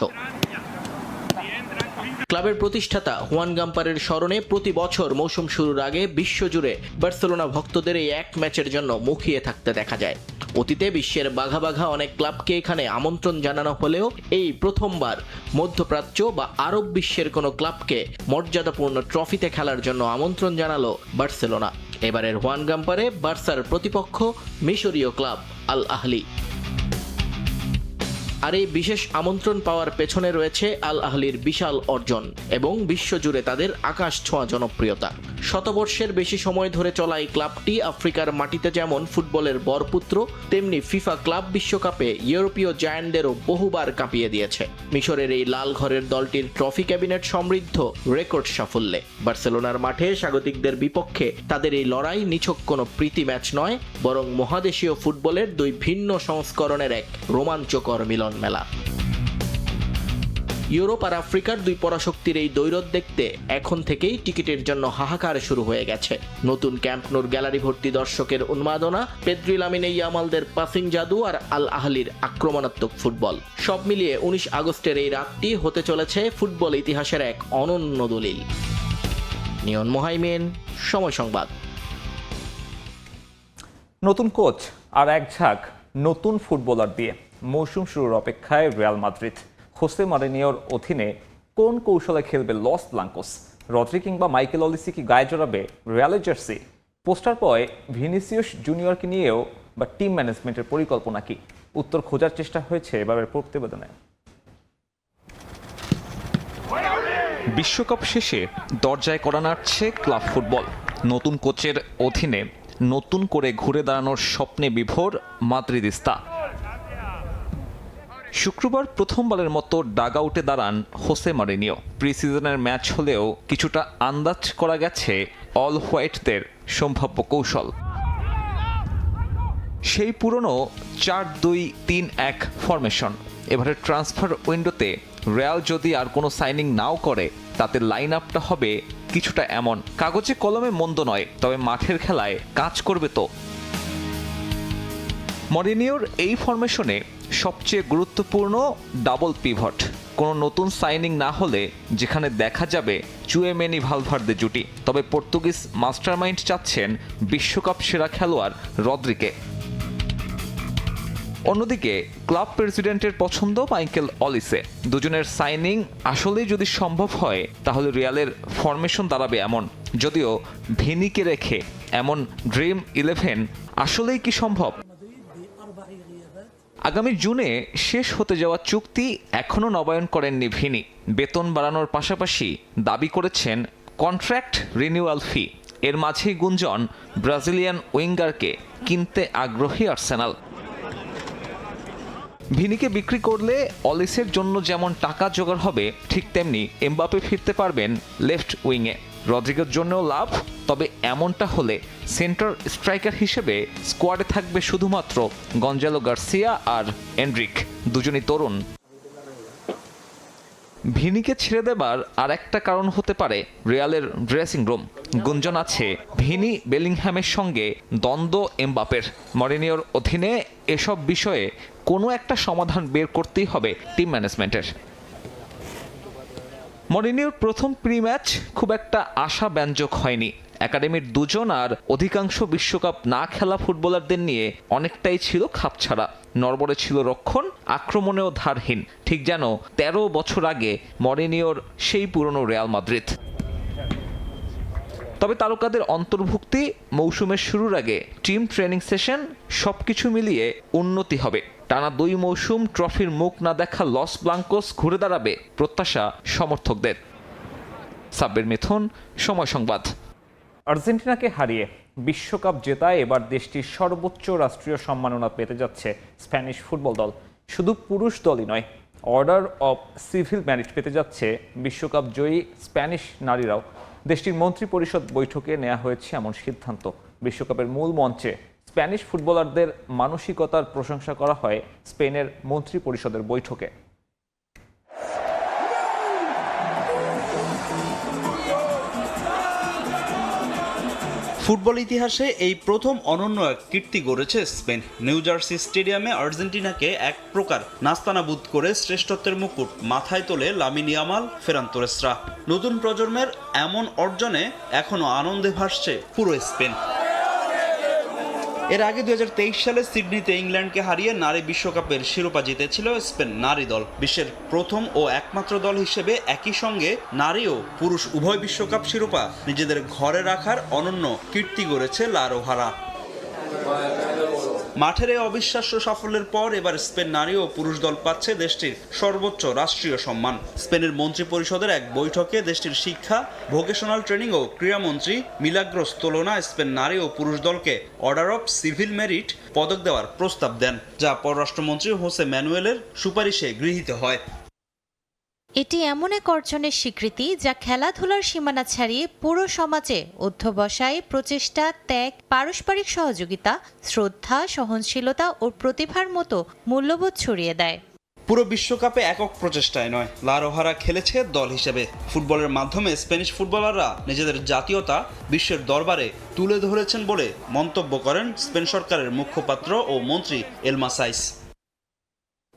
ক্লাবের প্রতিষ্ঠাতা হুয়ান গাম্পারের স্মরণে প্রতি বছর মৌসুম শুরুর আগে বিশ্বজুড়ে বার্সেলোনা ভক্তদের এই এক ম্যাচের জন্য মুখিয়ে থাকতে দেখা যায়। অতীতে বিশ্বের বাঘা বাঘা অনেক ক্লাবকে এখানে আমন্ত্রণ জানানো হলেও এই প্রথমবার মধ্যপ্রাচ্য বা আরব বিশ্বের কোনো ক্লাবকে মর্যাদাপূর্ণ ট্রফিতে খেলার জন্য আমন্ত্রণ জানালো বার্সেলোনা। এবারের হুয়ান গাম্পারে বার্সার প্রতিপক্ষ মিশরীয় ক্লাব আল আহলি। আর এই বিশেষ আমন্ত্রণ পাওয়ার পেছনে রয়েছে আল আহলির বিশাল অর্জন এবং বিশ্বজুড়ে তাদের আকাশ ছোঁয়া জনপ্রিয়তা। শতবর্ষের বেশি সময় ধরে চলা এই ক্লাবটি আফ্রিকার মাটিতে যেমন ফুটবলের বরপুত্র, তেমনি ফিফা ক্লাব বিশ্বকাপে ইউরোপীয় জায়ান্টদেরও বহুবার কাঁপিয়ে দিয়েছে। মিশরের এই লাল ঘরের দলটির ট্রফি ক্যাবিনেট সমৃদ্ধ রেকর্ড সাফল্যে। বার্সেলোনার মাঠে স্বাগতিকদের বিপক্ষে তাদের এই লড়াই নিছক কোনো প্রীতি ম্যাচ নয়, বরং মহাদেশীয় ফুটবলের দুই ভিন্ন সংস্করণের এক রোমাঞ্চকর মিলন মেলা। ইউরোপ আর আফ্রিকার দুই পরাশক্তির এই দ্বৈরথ দেখতে এখন থেকেই টিকিটের জন্য হাহাকার শুরু হয়ে গেছে। নতুন ক্যাম্প নুর গ্যালারি ভর্তি দর্শকের উন্মাদনা, পেদ্রি লামিনে ইয়ামালদের পাসিং জাদু আর আল আহলির আক্রমণাত্মক ফুটবল, সব মিলিয়ে 19 আগস্টের এই রাতটি হতে চলেছে ফুটবল ইতিহাসের এক অনন্য দলিল। নিয়ন মোহাইমিন, সময় সংবাদ। নতুন কোচ আর এক ঝাঁক নতুন ফুটবলার দিয়ে মৌসুম শুরুর অপেক্ষায় রিয়াল মাদ্রিদ। হোসে মরিনিওর অধীনে কোন কৌশলে খেলবে লস ব্লাঙ্কোস? রদ্রি কিংবা মাইকেল অলিসি কি গায়ে জড়াবে রিয়ালের জার্সি? পোস্টার পরে ভিনিসিয়াস জুনিয়রকে নিয়েও বা টিম ম্যানেজমেন্টের পরিকল্পনা কি? উত্তর খোঁজার চেষ্টা হয়েছে এবারের প্রতিবেদনে। বিশ্বকাপ শেষে দরজায় কড়া নাড়ছে ক্লাব ফুটবল। নতুন কোচের অধীনে নতুন করে ঘুরে দাঁড়ানোর স্বপ্নে বিভোর মাদ্রিদিস্তা। শুক্রবার প্রথমবারের মতো ডাগ আউটে দাঁড়ান হোসে মরিনিও। প্রি সিজনের ম্যাচ হলেও কিছুটা আন্দাজ করা গেছে অল হোয়াইটদের সম্ভাব্য কৌশল। সেই পুরনো 4-2-3-1 ফরমেশন। এবারের ট্রান্সফার উইন্ডোতে রিয়াল যদি আর কোনো সাইনিং নাও করে, তাতে লাইন আপটা হবে কিছুটা এমন। কাগজে কলমে মন্দ নয়, তবে মাঠের খেলায় কাজ করবে তো। মরিনিওর এই ফরমেশনে সবচেয়ে গুরুত্বপূর্ণ ডাবল পিভট। কোনো নতুন সাইনিং না হলে যেখানে দেখা যাবে চুয়েমেনি ভালভার্দে জুটি, তবে পর্তুগিজ মাস্টারমাইন্ড চাচ্ছেন বিশ্বকাপ সেরা খেলোয়াড় রদ্রিকে। অন্যদিকে ক্লাব প্রেসিডেন্টের পছন্দ মাইকেল অলিসে। দুজনের সাইনিং আসলেই যদি সম্ভব হয়, তাহলে রিয়ালের ফরমেশন দাঁড়াবে এমন। যদিও ভিনিকে রেখে এমন ড্রিম 11 আসলেই কি সম্ভব? আগামী জুনে শেষ হতে যাওয়া চুক্তি এখনও নবায়ন করেননি ভিনি। বেতন বাড়ানোর পাশাপাশি দাবি করেছেন কন্ট্রাক্ট রিনিউয়াল ফি। এর মাঝেই গুঞ্জন ব্রাজিলিয়ান উইঙ্গারকে কিনতে আগ্রহী আর্সেনাল। ভিনিকে বিক্রি করলে অলিসের জন্য যেমন টাকা জোগাড় হবে, ঠিক তেমনি এমবাপে ফিরতে পারবেন লেফট উইংয়ে। রদ্রিগোর জন্যও লাভ, তবে এমনটা হলে সেন্টার স্ট্রাইকার হিসেবে স্কোয়াডে থাকবে শুধুমাত্র গঞ্জালো গার্সিয়া আর এন্ড্রিক, দুজনই তরুণ। ভিনিকে ছেড়ে দেবার আর একটা কারণ হতে পারে রিয়ালের ড্রেসিং রুম। গুঞ্জন আছে ভিনি বেলিংহ্যামের সঙ্গে দ্বন্দ্ব এমবাপের। মরিনিওর অধীনে এসব বিষয়ে কোনো একটা সমাধান বের করতেই হবে টিম ম্যানেজমেন্টের। মরিনিওর প্রথম প্রি ম্যাচ খুব একটা আশাব্যঞ্জক হয়নি। একাডেমির দুজন আর অধিকাংশ বিশ্বকাপ না খেলা ফুটবলারদের নিয়ে অনেকটাই ছিল খাপছাড়া। নড়বড়ে ছিল রক্ষণ, আক্রমণেও ধারহীন, ঠিক যেন 13 বছর আগে মরিনিওর সেই পুরনো রিয়াল মাদ্রিদ। তবে তারকাদের অন্তর্ভুক্তি, মৌসুমের শুরুর আগে টিম ট্রেনিং সেশন, সবকিছু মিলিয়ে উন্নতি হবে। টানা 2 মৌসুম ট্রফির মুখ না দেখা লস ব্লাঙ্কোস ঘুরে দাঁড়াবে প্রত্যাশা সমর্থকদের। সাব্বির মিথুন, সময় সংবাদ। আর্জেন্টিনাকে হারিয়ে বিশ্বকাপ জেতায় এবার দেশটির সর্বোচ্চ রাষ্ট্রীয় সম্মাননা পেতে যাচ্ছে স্প্যানিশ ফুটবল দল। শুধু পুরুষ দলই নয়, অর্ডার অব সিভিল মেরিট পেতে যাচ্ছে বিশ্বকাপ জয়ী স্প্যানিশ নারীরাও। দেশটির মন্ত্রী পরিষদ বৈঠকে নেওয়া হয়েছে এমন সিদ্ধান্ত। বিশ্বকাপের মূল মঞ্চে স্প্যানিশ ফুটবলারদের মানসিকতার প্রশংসা করা হয় স্পেনের মন্ত্রী পরিষদের বৈঠকে। ফুটবল ইতিহাসে এই প্রথম অনন্য এক কীর্তি গড়েছে স্পেন। নিউ জার্সি স্টেডিয়ামে আর্জেন্টিনাকে এক প্রকার নাস্তানাবুদ করে শ্রেষ্ঠত্বের মুকুট মাথায় তোলে লামিন ইয়ামাল, ফেরান তোরেসরা। নতুন প্রজন্মের এমন অর্জনে এখনো আনন্দে ভাসছে পুরো স্পেন। এর আগে 2023 সালে সিডনিতে ইংল্যান্ডকে হারিয়ে নারী বিশ্বকাপের শিরোপা জিতেছিল স্পেন নারী দল। বিশ্বের প্রথম ও একমাত্র দল হিসেবে একই সঙ্গে নারী ও পুরুষ উভয় বিশ্বকাপ শিরোপা নিজেদের ঘরে রাখার অনন্য কীর্তি গড়েছে লা রোহারা। মাঠের এই অবিশ্বাস্য সাফল্যের পর এবার স্পেন নারী ও পুরুষ দল পাচ্ছে দেশটির সর্বোচ্চ রাষ্ট্রীয় সম্মান। স্পেনের মন্ত্রী পরিষদের এক বৈঠকে দেশটির শিক্ষা, ভোকেশনাল ট্রেনিং ও ক্রীড়ামন্ত্রী মিলাগ্রোস তোলোনা স্পেন নারী ও পুরুষ দলকে অর্ডার অফ সিভিল মেরিট পদক দেওয়ার প্রস্তাব দেন, যা পররাষ্ট্রমন্ত্রী হোসে ম্যানুয়েলের সুপারিশে গৃহীত হয়। এটি এমন এক অর্জনের স্বীকৃতি যা খেলাধুলার সীমানা ছাড়িয়ে পুরো সমাজে অধ্যবসায়, প্রচেষ্টা, ত্যাগ, পারস্পরিক সহযোগিতা, শ্রদ্ধা, সহনশীলতা ও প্রতিভার মতো মূল্যবোধ ছড়িয়ে দেয়। পুরো বিশ্বকাপে একক প্রচেষ্টায় নয়, লা রোহারা খেলেছে দল হিসেবে। ফুটবলের মাধ্যমে স্প্যানিশ ফুটবলাররা নিজেদের জাতীয়তা বিশ্বের দরবারে তুলে ধরেছেন বলে মন্তব্য করেন স্পেন সরকারের মুখপাত্র ও মন্ত্রী এলমা সাইস।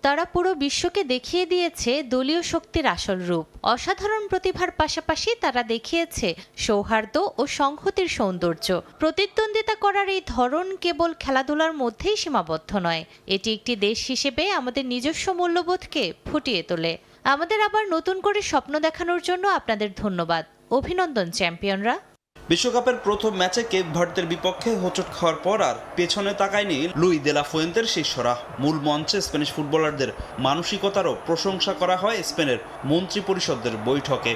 তারা পুরো বিশ্বকে দেখিয়ে দিয়েছে দলীয় শক্তির আসল রূপ। অসাধারণ প্রতিভার পাশাপাশি তারা দেখিয়েছে সৌহার্দ্য ও সংহতির সৌন্দর্য। প্রতিদ্বন্দ্বিতা করার এই ধরন কেবল খেলাধুলার মধ্যেই সীমাবদ্ধ নয়, এটি একটি দেশ হিসেবে আমাদের নিজস্ব মূল্যবোধকে ফুটিয়ে তোলে। আমাদের আবার নতুন করে স্বপ্ন দেখানোর জন্য আপনাদের ধন্যবাদ। অভিনন্দন চ্যাম্পিয়নরা। বিশ্বকাপের প্রথম ম্যাচে কেপ ভার্দের বিপক্ষে হোঁচট খাওয়ার পর আর পেছনে তাকায়নি লুই দে লা ফুয়েন্তের শিষ্যরা। মূল মঞ্চে স্প্যানিশ ফুটবলারদের মানসিকতারও প্রশংসা করা হয় স্পেনের মন্ত্রী পরিষদের বৈঠকে।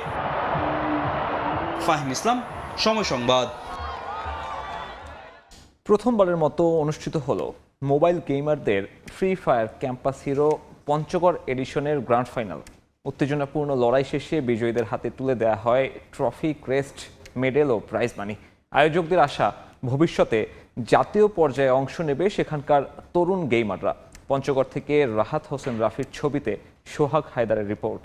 ফাহিম ইসলাম, সময় সংবাদ। প্রথমবারের মতো অনুষ্ঠিত হলো মোবাইল গেমারদের free fire campus hero Panchagarh এডিশনের গ্র্যান্ড ফাইনাল। উত্তেজনাপূর্ণ লড়াই শেষে বিজয়ীদের হাতে তুলে দেওয়া হয় ট্রফি, ক্রেস্ট, মেডেল ও প্রাইজ মানি। আয়োজকদের আশা, ভবিষ্যতে জাতীয় পর্যায়ে অংশ নেবে সেখানকার তরুণ গেমাররা। পঞ্চগড় থেকে রাহাত হোসেন রাফির ছবিতে সোহাগ হায়দারের রিপোর্ট।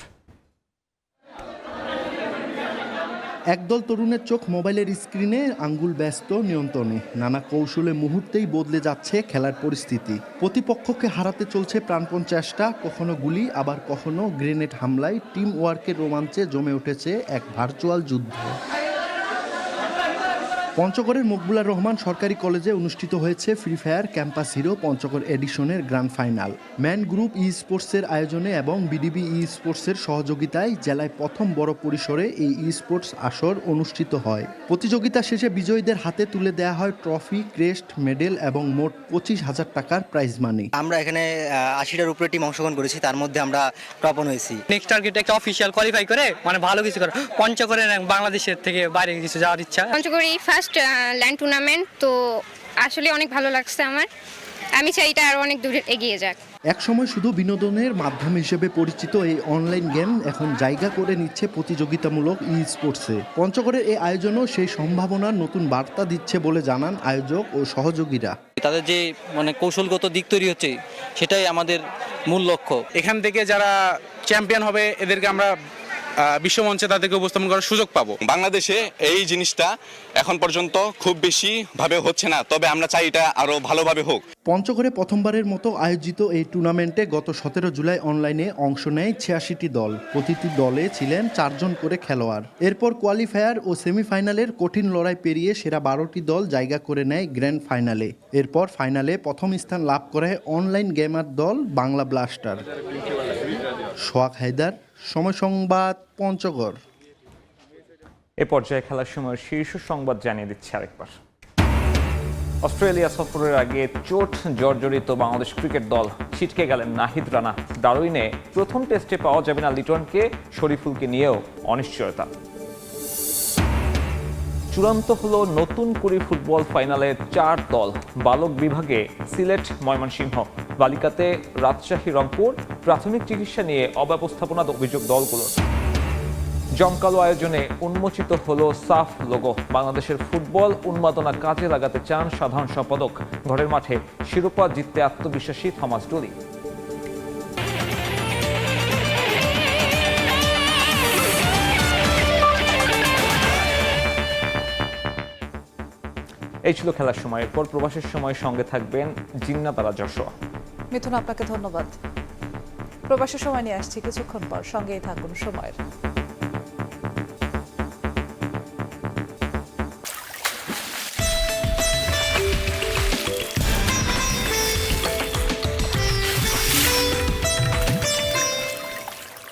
একদল তরুণের চোখ মোবাইলের স্ক্রিনে, আঙ্গুল ব্যস্ত নিয়ন্ত্রণে। নানা কৌশলে মুহূর্তেই বদলে যাচ্ছে খেলার পরিস্থিতি। প্রতিপক্ষকে হারাতে চলছে প্রাণপণ চেষ্টা, কখনো গুলি আবার কখনো গ্রেনেড হামলায় টিম ওয়ার্কের রোমাঞ্চে জমে উঠেছে এক ভার্চুয়াল যুদ্ধ। পঞ্চগড়ের মকবুলার রহমান সরকারি কলেজে অনুষ্ঠিত হয়েছে free fire campus hero Panchagarh এডিশনের গ্র্যান্ড ফাইনাল। ম্যান গ্রুপ ই স্পোর্টসের আয়োজনে এবং বিডিবি ই স্পোর্টসের সহযোগিতায় জেলায় প্রথম বড় পরিসরে এই ই স্পোর্টস আসর অনুষ্ঠিত হয়। প্রতিযোগিতা শেষে বিজয়ীদের হাতে তুলে দেওয়া হয় ট্রফি, ক্রেস্ট, মেডেল এবং মোট 25,000 টাকার প্রাইজ মানি। আমরা এখানে 80টার উপরে টিম অংশগ্রহণ করেছি, তার মধ্যে আমরা টপ ওয়ান হয়েছি। নেক্সট টার্গেট একটা অফিসিয়াল কোয়ালিফাই করে ভালো কিছু করে পঞ্চগড়ের বাংলাদেশের থেকে বাইরে কিছু যাওয়ার ইচ্ছা। পঞ্চগড়ে ফার্স্ট ল্যান্ড টুর্নামেন্ট, তো আসলে অনেক ভালো লাগছে আমার। আমি চাই এটা আরো অনেক দূর এগিয়ে যাক। একসময় শুধু বিনোদনের মাধ্যম হিসেবে পরিচিত এই অনলাইন গেম এখন জায়গা করে নিচ্ছে প্রতিযোগিতামূলক ই স্পোর্টসে। পঞ্চগড়ের এই আয়োজনও সেই সম্ভাবনার নতুন বার্তা দিচ্ছে বলে জানান আয়োজক ও সহযোগীরা। তাদের যে কৌশলগত দিক তৈরি হচ্ছে সেটাই আমাদের মূল লক্ষ্য। এখান থেকে যারা চ্যাম্পিয়ন হবে এদেরকে আমরা বিশ্বমঞ্চে তাদেরকে উপস্থাপন করার সুযোগ পাবো। বাংলাদেশে এই জিনিসটা এখন পর্যন্ত খুব বেশি ভাবে হচ্ছে না, তবে আমরা চাই এটা আরো ভালোভাবে হোক। পঞ্চগড়ে প্রথমবারের মতো আয়োজিত এই টুর্নামেন্টে গত 17 জুলাই অনলাইনে অংশ নেয় 86টি দল। প্রতিটি দলে ছিলেন 4 জন করে খেলোয়াড়। এরপর কোয়ালিফায়ার ও সেমিফাইনালের কঠিন লড়াই পেরিয়ে সেরা 12টি দল জায়গা করে নেয় গ্র্যান্ড ফাইনালে। এরপর ফাইনালে প্রথম স্থান লাভ করে অনলাইন গেমার দল বাংলা ব্লাস্টার। সোহাগ হায়দার, সময় সংবাদ, পঞ্চগড়। এ পর্যায়ে খেলার সময় শীর্ষ সংবাদ জানিয়ে দিচ্ছে আরেকবার। অস্ট্রেলিয়া সফরের আগে চোট জর্জরিত বাংলাদেশ ক্রিকেট দল ছিটকে গেলেন নাহিদ রানা। ডারউইনে প্রথম টেস্টে পাওয়া যাবে না লিটনকে, শরীফুলকে নিয়েও অনিশ্চয়তা। চূড়ান্ত হলো নতুন কুড়ি ফুটবল ফাইনালের 4 দল। বালক বিভাগে সিলেট, ময়মনসিংহ, বালিকাতে রাজশাহী, রংপুর। প্রাথমিক চিকিৎসা নিয়ে অব্যবস্থাপনার অভিযোগ দলগুলোর। জমকালো আয়োজনে উন্মোচিত হলো সাফ লোগো। বাংলাদেশের ফুটবল উন্মাদনা কাজে লাগাতে চান সাধারণ সম্পাদক। ঘরের মাঠে শিরোপা জিততে আত্মবিশ্বাসী থমাস ডুলি। এই ছিল খেলার সময়। এরপর প্রবাসের সময় সঙ্গে থাকবেন জিন্নাত আরা যশোয়া। মিথুন, আপনাকে ধন্যবাদ। প্রবাসের সময় নিয়ে আসছি কিছুক্ষণ পর, সঙ্গেই থাকুন সময়ের।